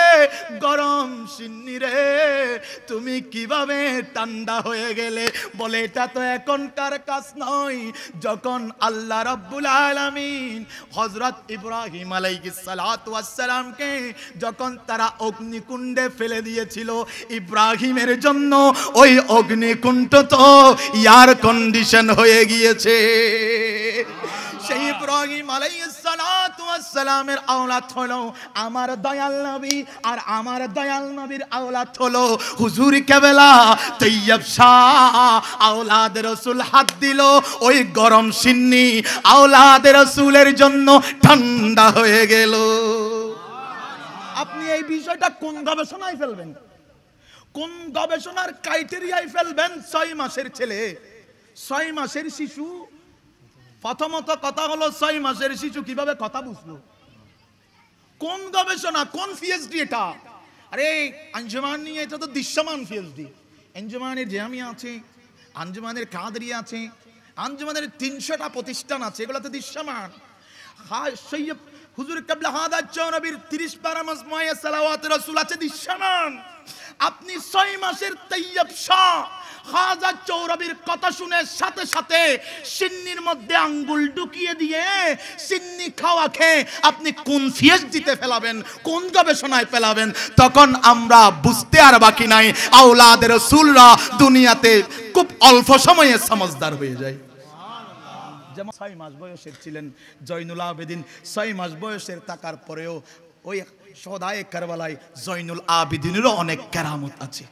গরম সিন্নি রে, তুমি কিভাবে ঠান্ডা হয়ে গেলে? বলে, এটা তো এখনকার কাজ নয়। যখন আল্লাহ রাব্বুল আলামিন হযরত ইব্রাহিম আলাইহিস সালাতু ওয়াস সালামকে যখন তারা অগ্নিকুণ্ডে ফেলে দিয়েছিল, ইব্রাহিমের জন্য ওই অগ্নিকুণ্ড তো এয়ার কন্ডিশন হয়ে গিয়েছে। সেই ইব্রাহিম আলাইহিস সালাতু ওয়াস সালামের আওলাদ হলো আমার দয়াল নবী, আর আমার দয়াল নবীর আওলাদ হলো হুজুর কিবলা তাইয়্যিব শাহ। আওলাদ রাসূল হাত দিল, ওই গরম সিন্নি আওলাদ রাসূলের জন্য ঠান্ডা হয়ে গেল। আপনি এই বিষয়টা কোন গবেষণায় ফেলবেন, কোন গবেষণার ক্রাইটেরিয়ায় ফেলবেন? 6 মাসের ছেলে, 6 মাসের শিশু প্রথমত কথা হলো 6 মাসের শিশু কিভাবে কথা বুঝলো? কোন গবেষণা, কোন পিএইচডি এটা? আরে আঞ্জুমান নিয়ে, এটা তো দৃশ্যমান পিএইচডি। আঞ্জুমানের জামিয়া আছে, আঞ্জুমানের কাদরিয়া আছে, আঞ্জুমানের 300টা প্রতিষ্ঠান আছে, এগুলো তো দৃশ্যমান। সৈয়দ হুজুর কিবলা হাদাত নবীর 30 পারা মাজমুয়ে সালাওয়াত রাসূল আছে, দৃশ্যমান। আপনি 6 মাসের তৈয়ব শাহ খাজা চৌরবির কথা শুনে সাথে সাথে সিন্নির মধ্যে আঙ্গুল ঢুকিয়ে দিয়ে সিন্নি খাওয়া খেয়ে আপনি কোন পিএইচডিতে ফেলাবেন, কোন গবেষণায় ফেলাবেন? তখন আমরা বুঝতে আর বাকি নাই, আওলাদ রাসূলরা দুনিয়াতে খুব অল্প সময়ে সমঝদার হয়ে যায়। যেমন 6 মাস বয়সের ছিলেন জয়নুল আবেদিন, 6 মাস বয়সের থাকার পরেও ওই শহদায়ে কারবালায় জয়নুল আবেদিনেরও অনেক কেরামত আছে।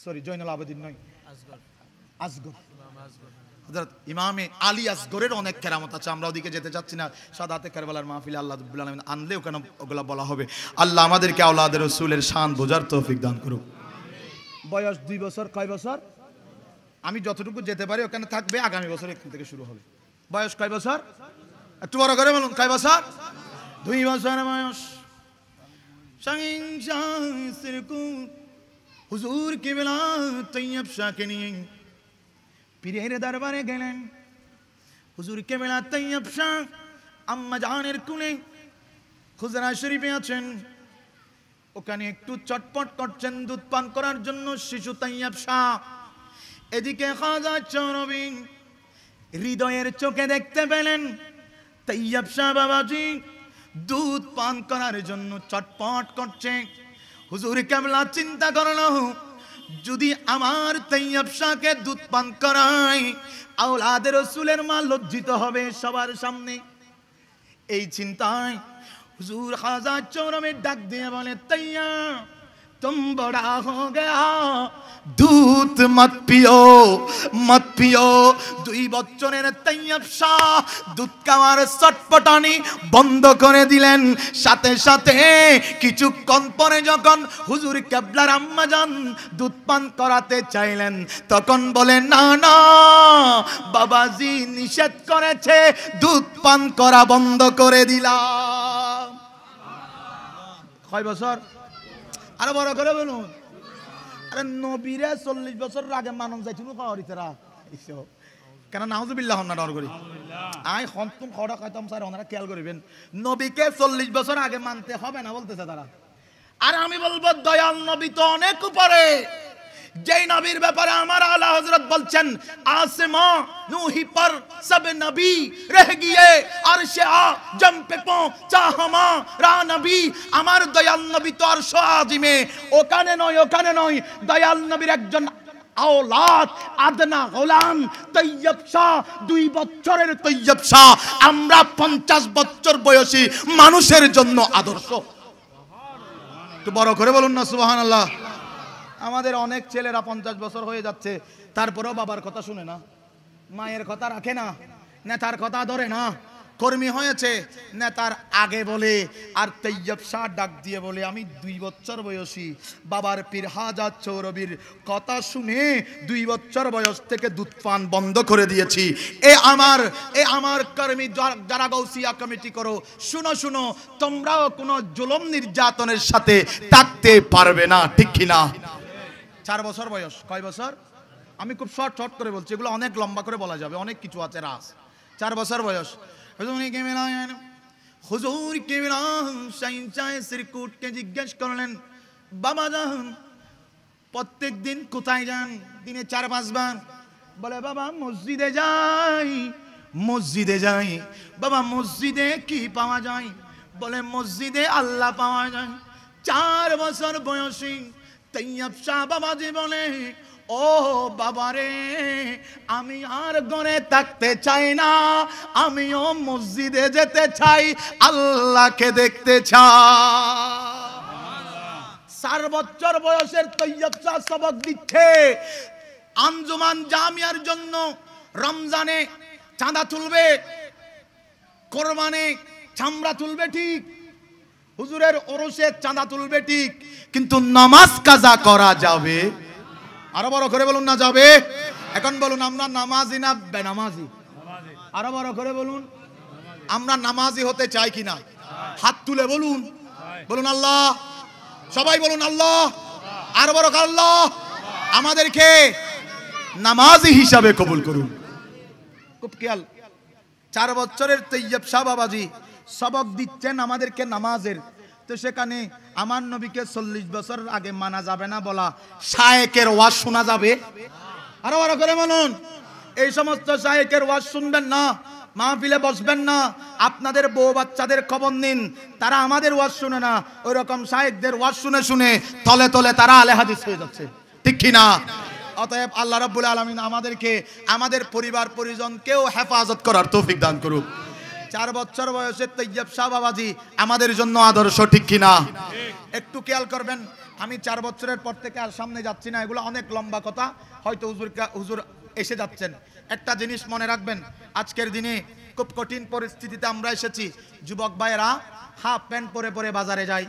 সরি, জয়নুল আবেদিন নয়, আসগর, হযরত ইমামে আলী আসগরের অনেক কেরামত আছে। আমরা ওদিকে যেতে চাচ্ছি না, সাদাতে কারবালার মাহফিলে আল্লাহ রাব্বুল আলামিন আনলে ওখানে ওগুলা বলা হবে। আল্লাহ আমাদেরকে আওলাদের রাসূলের শান বোঝার তৌফিক দান করুক। বয়স 2 বছর, কয় বছর? আমি যতটুকু যেতে পারি ওখানে থাকবে, আগামী বছর এখান থেকে শুরু হবে। বয়স কয় বছর? একটু বড় করে বলুন, কয় বছর? 2 বছর বয়স। হুজুর কিবলা তৈয়ব শাহকে নিয়ে পীরের দরবারে গেলেন। হুজুর কিবলা তৈয়ব শাহ আম্মা জানের কোলে খুজরা শরীফে আছেন, ওখানে একটু চটপট করছেন দুধ পান করার জন্য শিশু তৈয়ব শাহ। এদিকে খাজা চৌরবি হৃদয়ের চোখে দেখতে পেলেন তৈয়ব শাহ বাবাজি দুধ পান করার জন্য চটপট করছে। হুজুর কিবলা চিন্তা করলো, যদি আমার তৈয়ব শাহকে দুধ পান করাই, আওলাদের রাসূলের মা লজ্জিত হবে সবার সামনে। এই চিন্তায় হুজুর খাজা চৌরবি ডাক দিয়ে বলে, তৈয়ব तुम बड़ा हो गया, दूध मत पियो मत पियो। 2 বছরের তৈয়ব শাহ দুধ খাওয়ার চটপটানি বন্ধ করে দিলেন। সাথে সাথে কিছুক্ষণ পরে যখন হুজুর কিবলার আম্মা জান দুধ পান করাতে চাইলেন, তখন বলে, না না বাবাজি নিষেধ করেছে, দুধ পান করা বন্ধ করে দিলাম। কয় বছর? আরে বড় করে বলুন। আরে নবীরে 40 বছর আগে মানুষ যাইছিল খাওয়ারিতেরা কেন? নাউজুবিল্লাহ না ডর করি আই হন্তুম খাওয়া খাইতাম স্যার, ওনারা খেয়াল করবেন, নবীকে 40 বছর আগে মানতে হবে না বলতেছে তারা। আর আমি বলবো দয়াল নবী তো অনেক উপরে। যেই নবীর ব্যাপারে আমার আলা হযরত বলছেন, आसमां नूही पर सब नबी रह गए, अर्शे आजम पे पहुंचा हमारा नबी। আমার দয়াল নবী তো আরশ আজিমে, ওখানে নয়, দয়াল নবীর একজন আওলাদ আদনা গোলাম তৈয়ব শাহ, 2 বছরের তৈয়ব শাহ। আমরা 50 বছর বয়সী মানুষের জন্য আদর্শ। একটু বড় করে বলুন না সুবহানাল্লাহ। আমাদের অনেক ছেলেরা 50 বছর হয়ে যাচ্ছে, তারপরেও বাবার কথা শুনে না, মায়ের কথা রাখে না, নেতার কথা ধরে না। কর্মী হয়েছে নেতার আগে বলে, আর তৈয়ব শাহ ডাক দিয়ে বলে, আমি 2 বছর বয়সী বাবার পীর হাজা চৌরবির কথা শুনে 2 বছর বয়স থেকে দুধ পান বন্ধ করে দিয়েছি। এ আমার কর্মী যারা গৌসিয়া কমিটি করো, শুনো, তোমরাও কোনো জুলুম নির্যাতনের সাথে থাকতে পারবে না, ঠিক কিনা? 4 বছর বয়স। কয় বছর? আমি খুব শর্ট করে বলছি, এগুলো অনেক লম্বা করে বলা যাবে, অনেক কিছু আছে রাস। 4 বছর বয়স। হুজুর কিবলা শাইনচায় সিরকুটকে জিজ্ঞেস করলেন, বাবা যান প্রত্যেক দিন কোথায় যান? দিনে 4-5 বার। বলে, বাবা মসজিদে যাই। বাবা মসজিদে কি পাওয়া যায়? বলে, মসজিদে আল্লাহ পাওয়া যায়। 4 বছর বয়সী তৈয়ব শাহ বাবাজি বলে, ও বাবারে, আমি আর ঘরে থাকতে চাই না, আমিও মসজিদে যেতে চাই, আল্লাহকে দেখতে চাই। 4 বছর বয়সের তৈয়ব শাহ সবক দিচ্ছে। আঞ্জুমান জামিয়ার জন্য রমজানে চাঁদা তুলবে, কোরবানে চামড়া তুলবে ঠিক, হুজুরের ওরসে চাঁদা তুলবে ঠিক, কিন্তু নামাজ কাজা করা যাবে আরো বড় করে বলুন না যাবে। এখন বলুন আমরা নামাজি না বেনামাজি? আরো বড় করে বলুন আমরা নামাজি হতে চাই কিনা? হাত তুলে বলুন, বলুন আল্লাহ। সবাই বলুন আল্লাহ। আরো বড় করে আল্লাহ আমাদেরকে নামাজি হিসাবে কবুল করুন। খুব খেয়াল, 4 বছরের তৈয়ব শাহ বাবাজি সবক দিচ্ছেন আমাদেরকে নামাজের। তো সেখানে আমার নবীকে 40 বছর আগে মানা যাবে না বলা শায়েকের ওয়াজ শোনা যাবে? আরো বড় করে বলুন। এই সমস্ত শায়েকের ওয়াজ শুনবেন না, মাহফিলে বসবেন না। আপনাদের বউ বাচ্চাদের খবর নিন, তারা আমাদের ওয়াজ শুনে না, ওই রকম শায়েকদের ওয়াজ শুনে শুনে তলে তলে তারা আলে হাদিস হয়ে যাচ্ছে, ঠিক কি না? অতএব আল্লাহ রাব্বুল আলামিন আমাদেরকে আমাদের পরিবার পরিজনকেও হেফাজত করার তৌফিক দান করুক। 4 বছর বয়সে তৈয়ব শাহ বাবাজি আমাদের জন্য আদর্শ, ঠিক কি না? একটু খেয়াল করবেন, আমি 4 বছরের পর থেকে আর সামনে যাচ্ছি না, এগুলো অনেক লম্বা কথা, হয়তো হুজুর এসে যাচ্ছেন। একটা জিনিস মনে রাখবেন, আজকের দিনে খুব কঠিন পরিস্থিতিতে আমরা এসেছি। যুবক ভাইয়েরা হাফ প্যান্ট পরে পরে বাজারে যায়,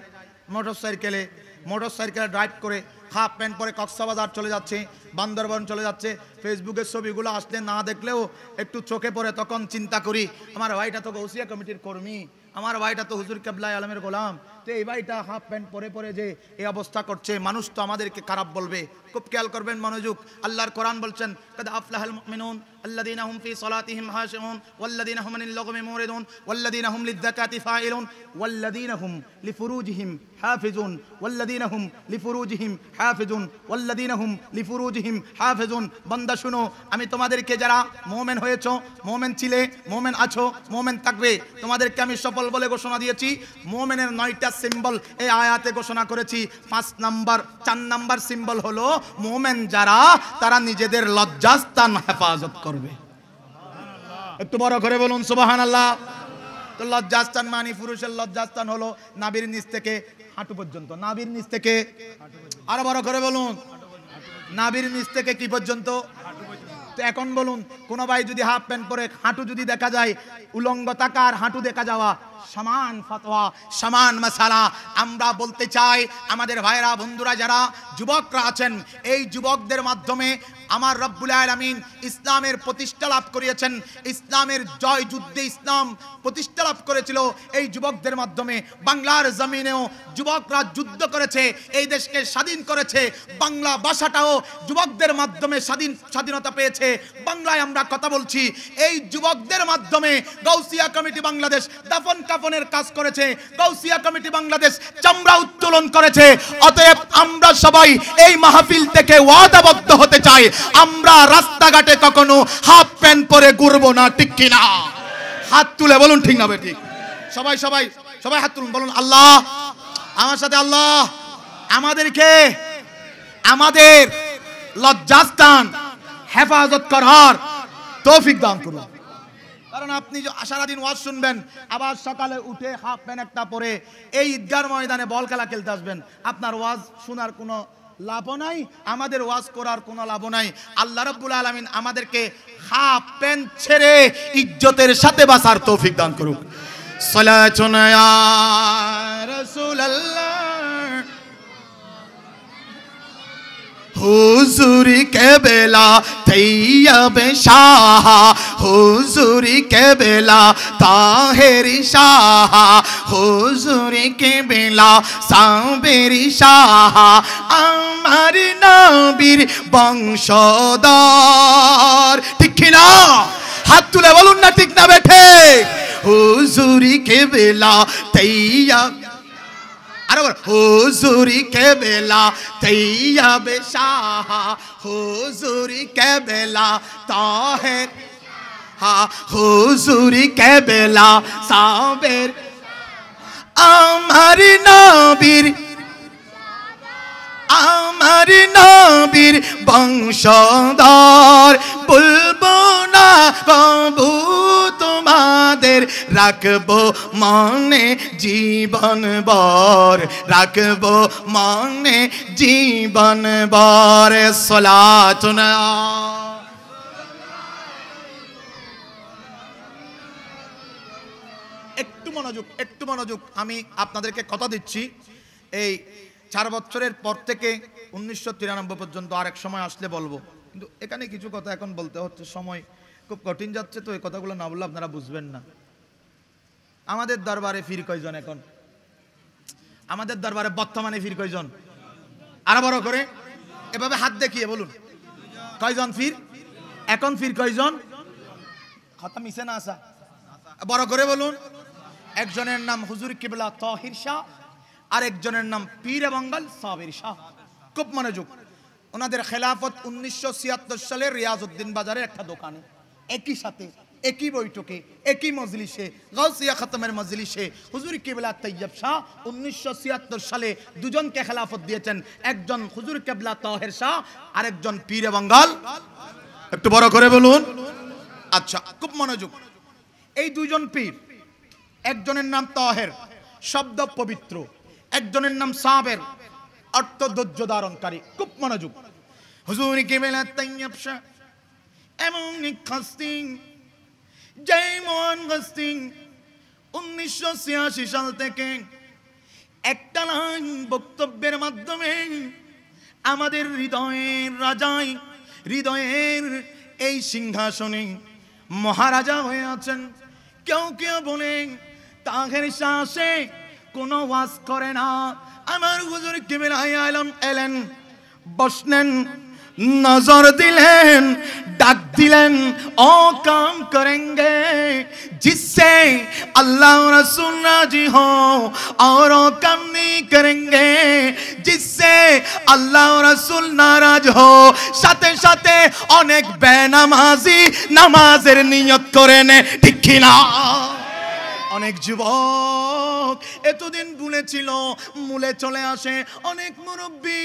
মোটরসাইকেল ড্রাইভ করে হাফ প্যান্ট পরে কক্সবাজার চলে যাচ্ছে, বান্দরবান চলে যাচ্ছে। ফেসবুকের ছবিগুলো আসলে না দেখলেও একটু চোখে পড়ে, তখন চিন্তা করি আমার ভাইটা তো গৌসিয়া কমিটির কর্মী, আমার ভাইটা তো হুজুর কেবলা আলমের গোলাম, তো এই ভাইটা হাফ প্যান্ট পরে পরে যে এই অবস্থা করছে, মানুষ তো আমাদেরকে খারাপ বলবে। খুব খেয়াল করবেন, মনোযোগ। আল্লাহর কোরআন বলছেন কাদ আফলাহাল মুমিনুন আল্লাযীনা হুম ফি সালাতিহিম খাশিউন ওয়াল্লাযীনা হুম আনিল লাগwi মুরিদুন ওয়াল্লাযীনা হুম লিয-যাকাতি ফাইলুন ওয়াল্লাযীনা হুম লিফুরুজিহিম হাফিজুন ওয়াল্লাযীনা হুম লিফুরুজিহিম হাফিজুন ওয়াল্লাযীনা হুম লিফুরুজিহিম হাফিজুন। বান্দা শুনো, আমি তোমাদেরকে যারা মুমিন হয়েছো, মুমিন ছিলে, মুমিন আছো, মুমিন থাকবে, তোমাদেরকে আমি সফল বলে ঘোষণা দিয়েছি। মুমিনের 9টা সিম্বল এই আয়াতে ঘোষণা করেছি। 4 নাম্বার সিম্বল হলো মুমিন যারা, তারা নিজেদের লজ্জাস্থান হেফাজত করবে। একটু বড় করে বলুন সুবহানাল্লাহ। তো লজ্জাস্থান মানে পুরুষের লজ্জাস্থান হলো নাভির নিচ থেকে হাঁটু পর্যন্ত, নাভির নিচ থেকে, আরো বড় করে বলুন, নাভির নিচ থেকে কি পর্যন্ত? তো এখন বলুন, কোন ভাই যদি হাফ প্যান্ট পরে হাঁটু যদি দেখা যায়, উলঙ্গ থাকা আর হাঁটু দেখা যাওয়া সমান ফতোয়া, সমান মাসালা। আমরা বলতে চাই আমাদের ভাইরা বন্ধুরা যারা যুবকরা আছেন, এই যুবকদের মাধ্যমে আমার রব্বুল আলামিন ইসলামের প্রতিষ্ঠা লাভ করিয়েছেন। ইসলামের জয় যুদ্ধে ইসলাম প্রতিষ্ঠা লাভ করেছিল এই যুবকদের মাধ্যমে। বাংলার জমিনেও যুবকরা যুদ্ধ করেছে, এই দেশকে স্বাধীন করেছে। বাংলা ভাষাটাও যুবকদের মাধ্যমে স্বাধীনতা পেয়েছে। বাংলায় আমরা কথা বলছি এই যুবকদের মাধ্যমে। গাউসিয়া কমিটি বাংলাদেশ দাফন কাফনের কাজ করেছে, গাউসিয়া কমিটি বাংলাদেশ চামড়া উত্তোলন করেছে। অতএব আমরা সবাই এই মাহফিল থেকে ওয়াদাবদ্ধ হতে চাই, আমরা রাস্তাঘাটে কখনো হাফ প্যান্ট পরে ঘুরবো না, ঠিক কিনা? হাত তুলে বলুন ঠিক না ঠিক? সবাই সবাই সবাই হাত তুলুন, বলুন আল্লাহ। আমার সাথে আল্লাহ আমাদেরকে আমাদের লজ্জাস্থান হেফাজত করার তৌফিক দান করুন। কারণ আপনি সারাদিন ওয়াজ শুনবেন, আবার সকালে উঠে হাফ প্যান্ট একটা পরে এই ঈদগার ময়দানে বল খেলা খেলতে আসবেন, আপনার ওয়াজ শোনার কোনো লাভও নাই, আমাদের ওয়াজ করার কোনো লাভও নাই। আল্লাহ রাব্বুল আলামিন আমাদেরকে হাফ প্যান্ট ছেড়ে ইজ্জতের সাথে বাঁচার তৌফিক দান করুক। সালাতুন ইয়া রাসূলুল্লাহ হুজুরি কেবেলা তৈয়ব শাহ, হুজুরি কেবেলা তাহেরি শাহ, হুজুরি কেবেলা সাবেরি শাহ, আমার নবীর বংশধর, ঠিক কিনা? হাত তুলে বলুন না ঠিক না বেঠে? হুজুরি কেবেলা তৈয়ব, আরে হুজুরি কেবেলা তৈয়ব শাহ, হুজুরি কেবেলা তাহের, হুজুরি কেবেলা সাবের, আমার নবীর, আমার নবীর বংশধর। বলবো না কবু তোমাদের, রাখবো মনে জীবন ভর, রাখবো মনে জীবন ভর। সালাতুন একটু মনোযোগ, একটু মনোযোগ। আমি আপনাদেরকে কথা দিচ্ছি, এই 4 বছরের পর থেকে 1993 পর্যন্ত আরেক সময় আসলে বলবো, কিন্তু এখানে কিছু কথা এখন বলতে হচ্ছে, সময় খুব কঠিন যাচ্ছে, তো এই কথাগুলো না বললে আপনারা বুঝবেন না। আমাদের দরবারে ফির কয়জন এখন? আমাদের দরবারে বর্তমানে ফির কয়জন? আরো বড় করে এভাবে হাত দেখিয়ে বলুন, কয়জন ফির এখন? ফির কয়জন? কথা মিশে না আসা, বড় করে বলুন। একজনের নাম হুজুর কিবলা তাহির শাহ, আর একজনের নাম পীরে বাঙ্গাল সাবির শাহ। খুব মনোযোগ। ওনাদের খেলাফত 1976 সালে রিয়াজউদ্দিন বাজারে একটা দোকানে, একই সাথে একই বৈঠকে একই মজলিসে, গাউসিয়া খতমের মজলিসে হুজুর কিবলা তৈয়ব শাহ 1976 সালে দুজনকে খেলাফত দিয়েছেন, একজন হুজুর কিবলা তাহির শাহ আর একজন পীরে বাঙ্গাল। একটু বড় করে বলুন। আচ্ছা, খুব মনোযোগ। এই দুজন পীর, একজনের নাম তাহের, শব্দ পবিত্র, একজনের নাম সাবের, অর্থ ধৈর্য ধারণকারী। খুব মনোযোগ। হুজুর কিবলা তৈয়ব শাহ এমন এক হস্তি, যেমন হস্তি 1986 সাল থেকে একটা লাইন বক্তব্যের মাধ্যমে আমাদের হৃদয়ের রাজাই, হৃদয়ের এই সিংহাসনে মহারাজা হয়ে আছেন। কেউ কেউ বলেন তাহের শাহ সে কোনো ওয়াজ করে না। আমার হুজুর কিবলা আলম এলেন, বসলেন, নজর দিলেন, ডাক দিলেন, ও কাম করেंगे जिससे अल्लाह रसूल राजी हो, और वो काम नहीं करेंगे जिससे अल्लाह रसूल नाराज हो। সাথে সাথে অনেক বেনামাজি নামাজের নিয়ত করে নে, ঠিক কি না? অনেক যুবক এতদিন ভুলেছিল, মূলে চলে আসে। অনেক মুরব্বী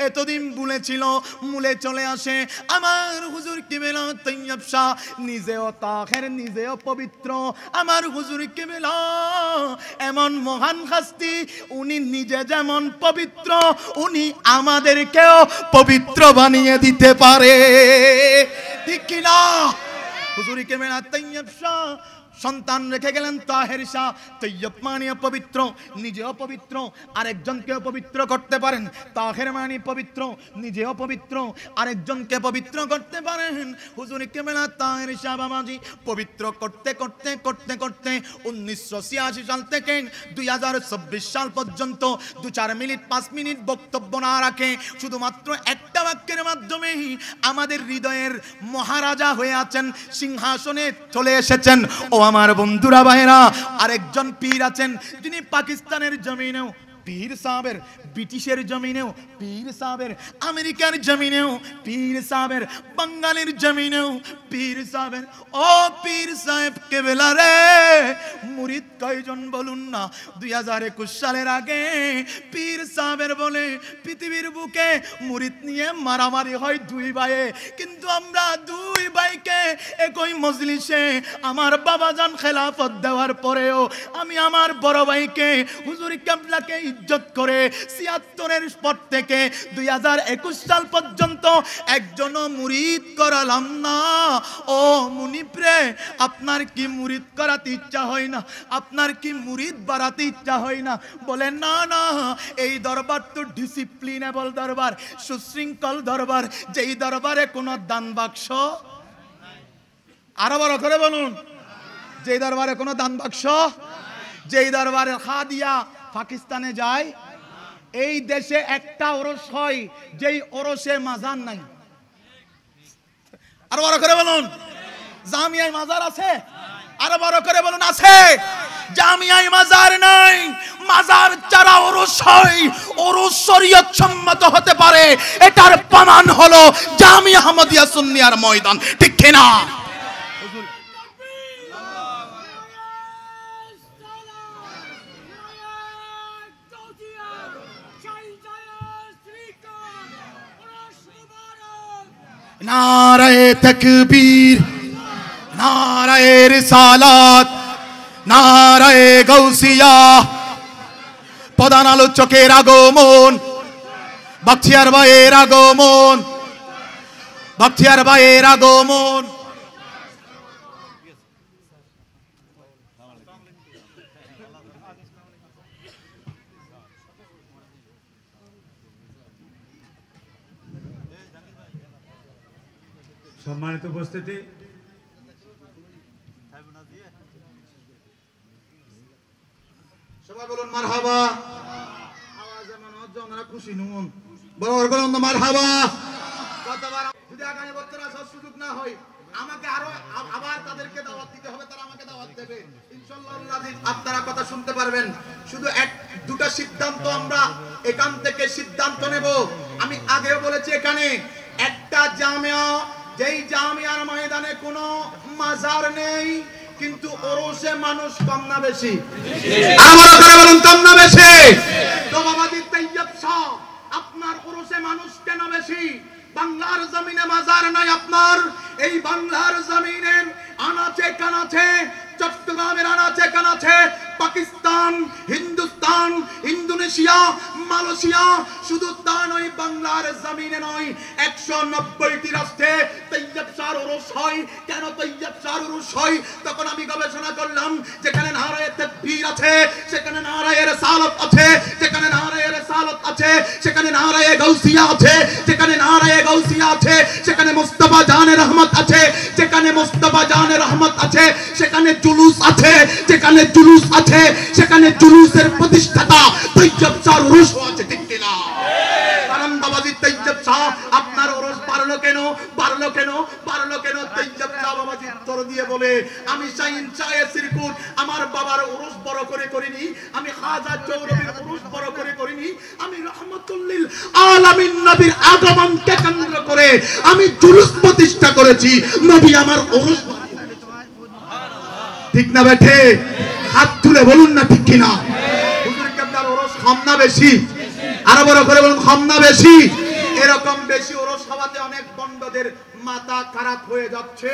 এতদিন ভুলেছিল, মূলে চলে আসে। আমার হুজুর কিবলা তৈয়ব শাহ নিজেও তাহের, নিজেও পবিত্র। আমার হুজুর কিবলা এমন মহান হস্তি, উনি নিজে যেমন পবিত্র, উনি আমাদেরকেও পবিত্র বানিয়ে দিতে পারে, ঠিক কি না? হুজুর কিবলা তৈয়ব শাহ সন্তান রেখে গেলেন তাহের শাহ। তৈয়ব মানে পবিত্র, নিজেও পবিত্র, আরেকজনকেও পবিত্র করতে পারেন। তাহের মানে পবিত্র, নিজেও পবিত্র, আরেকজনকে পবিত্র করতে পারেন। হুজুর কিবলা তাহের শাহ বাবাজি পবিত্র করতে করতে করতে করতে 1986 সাল থেকে 2024 সাল পর্যন্ত 2-4 মিনিট 5 মিনিট বক্তব্য না রাখে, শুধুমাত্র একটা বাক্যের মাধ্যমে আমাদের হৃদয়ের মহারাজা হয়ে আছেন, সিংহাসনে চলে এসেছেন। ও আমার বন্ধুরা, ভাইরা, আরেকজন পীর আছেন যিনি পাকিস্তানের জমিনেও পীর সাহেবের, ব্রিটিশের জমিনেও পীর সাহেবের, আমেরিকার জমিনেও পীর সাহেবের, বাঙালির জমিনেও পীর সাহেবের। ও পীর সাহেব কিবলা রে, মুরিদ কয়জন বলুন না? 2021 সালের আগে পীর সাহেবের বলে পৃথিবীর বুকে মুরিদ নিয়ে মারামারি হয় 2 ভাইয়ে, কিন্তু আমরা 2 ভাইকে একই মজলিসে আমার বাবাজান খেলাফত দেওয়ার পরেও আমি আমার বড় ভাইকে হুজুর কিবলাকে ইজ্জত করে 76-এর পর থেকে 2021 সাল পর্যন্ত একজনও মুরিদ করালাম না। ও মুনিপ্রে, আপনার কি মুরিদ করাতে ইচ্ছা হয় না? আপনার কি মুরিদ বাড়াতে ইচ্ছা হয় না? বলেন না না, এই দরবার তো ডিসিপ্লিনেবল দরবার, সুশৃঙ্খল দরবার, যেই দরবারে কোনো দান বাক্স, আরো বড় করে বলুন, যেই দরবারে কোনো দান বাক্স, যেই দরবারে খাদিয়া পাকিস্তানে যায়। এই দেশে একটা ওরস হয়, যেই ওরসে মাজার নাই। আরো বড় করে বলুন, জামিয়ায় মাজার আছে? আরো বড় করে বলুন, আছে? জামিয়ায় মাজার নাই, মাজার যারা ওরস হয়, ওরস শরীয়ত সম্মত হতে পারে, এটার প্রমাণ হলো জামিয়া আহমদিয়া সুন্নিয়ার ময়দান, ঠিক কি না? নারায়ে তাকবীর, নারায়ে রিসালাত, নারায়ে গাউসিয়া। প্রধান আলোচকের আগমন, বখতিয়ার ভাইয়ের আগমন, বখতিয়ার ভাইয়ের আগমন। সম্মানিত উপস্থিতি, সবাই বলুন মারহাবা। আওয়াজে মনে হচ্ছে ওনারা খুশি নুন, বড় বলুন তো মারহাবা। কতবার যদি আগামী বছর আসার সুযোগ না হয়, আমাকে আরো আবার তাদেরকে দাওয়াত দিতে হবে, তারা আমাকে দাওয়াত দেবে ইনশাআল্লাহ। আপনারা কথা শুনতে পারবেন। শুধু দুটা সিদ্ধান্ত আমরা এখান থেকে সিদ্ধান্ত নেব। আমি আগেও বলেছি, এখানে একটা জামিয়া, যেই জামিয়ার ময়দানে কোনো মাজার নেই, কিন্তু ওরসে মানুষ কম না বেশি? আমার করে বলুন, কম না বেশি? তো বাবাজি তৈয়ব শাহ, আপনার ওরসে মানুষ কেন বেশি? বাংলার জমিনে মাজার নাই আপনার, এই বাংলার জমিনে আনাচে কানাচে, চট্টগ্রামের আনাচে কানাচে, পাকিস্তান, হিন্দুস্তান, ইন্দোনেশিয়া, মালয়েশিয়া, শুধু তা নয়, বাংলার জমিনে নয়, 190টি রাষ্ট্রে তৈয়ব শাহর উরুস হয়। কেন তৈয়ব শাহর উরুস হয়? তখন আমি গবেষণা করলাম, যেখানে নারায়ে তাকবীর আছে, সেখানে নারায়ে রিসালাত আছে, যেখানে নারায়ে রিসালাত আছে, সেখানে নারায়ে গাউসিয়া আছে, যেখানে নারায়ে গাউসিয়া আছে, সেখানে মুস্তাফা জানে রহমত আছে, যেখানে মুস্তাফা জানে রহমত আছে, সেখানে জুলুস আছে, যেখানে জুলুস আছে, সেখানে জুলুসের প্রতিষ্ঠাতা তৈয়ব শাহর উরুস আছে, ঠিক কি না? কারণ বাবাজি তৈয়ব শাহ আপনার উরুস পারলো কেন? পারলো কেন? পারলো কেন? তৈয়ব শাহ বাবাজি উত্তর দিয়ে বলে, আমি শাহিন শাহে সিরকুট আমার বাবার উরুস বড় করে করিনি, আমি খাজা চৌরবির উরুস বড় করে করিনি, আমি রহমাতুল লিল আলামিন নবীর আগমনকে কেন্দ্র করে আমি জুলুস প্রতিষ্ঠা করেছি। নবী আমার উরুস, ঠিক না বেঠে? হাত তুলে বলুন না ঠিক কিনা? হুজুর কেবলার ওরস কম না বেশি? আরো বড় করে বলুন, কম না বেশি? এরকম বেশি ওরস হওয়াতে অনেক বন্ডদের মাথা খারাপ হয়ে যাচ্ছে।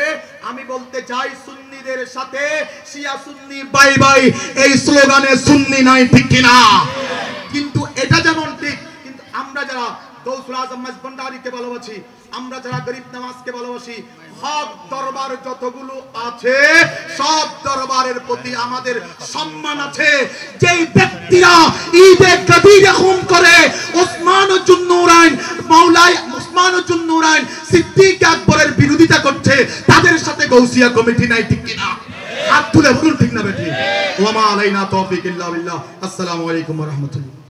আমি বলতে চাই, সুন্নিদের সাথে শিয়া সুন্নি বাই বাই এই স্লোগানে সুন্নি নাই, ঠিক কিনা? কিন্তু এটা যেমন ঠিক, কিন্তু আমরা যারা গৌসুল আজম মাঝভান্ডারীকে ভালোবাসি, আমরা যারা গরিব নওয়াজকে ভালোবাসি, হক দরবার যতগুলো আছে, সব দরবারের প্রতি আমাদের সম্মান আছে। যেই ব্যক্তিরা ঈদে কবিরে খুন করে ওসমান জুন্নুরাইন, মাওলাই ওসমান জুন্নুরাইন, সিদ্দিক আকবরের বিরোধিতা করছে, তাদের সাথে গৌসিয়া কমিটি নাই, ঠিক কিনা? হাত তুলে বলুন ঠিক না বেটি? ওয়া মা আলাইনা তাওফিক ইল্লা বিল্লাহ। আসসালামু আলাইকুম ওয়া রাহমাতুল্লাহ।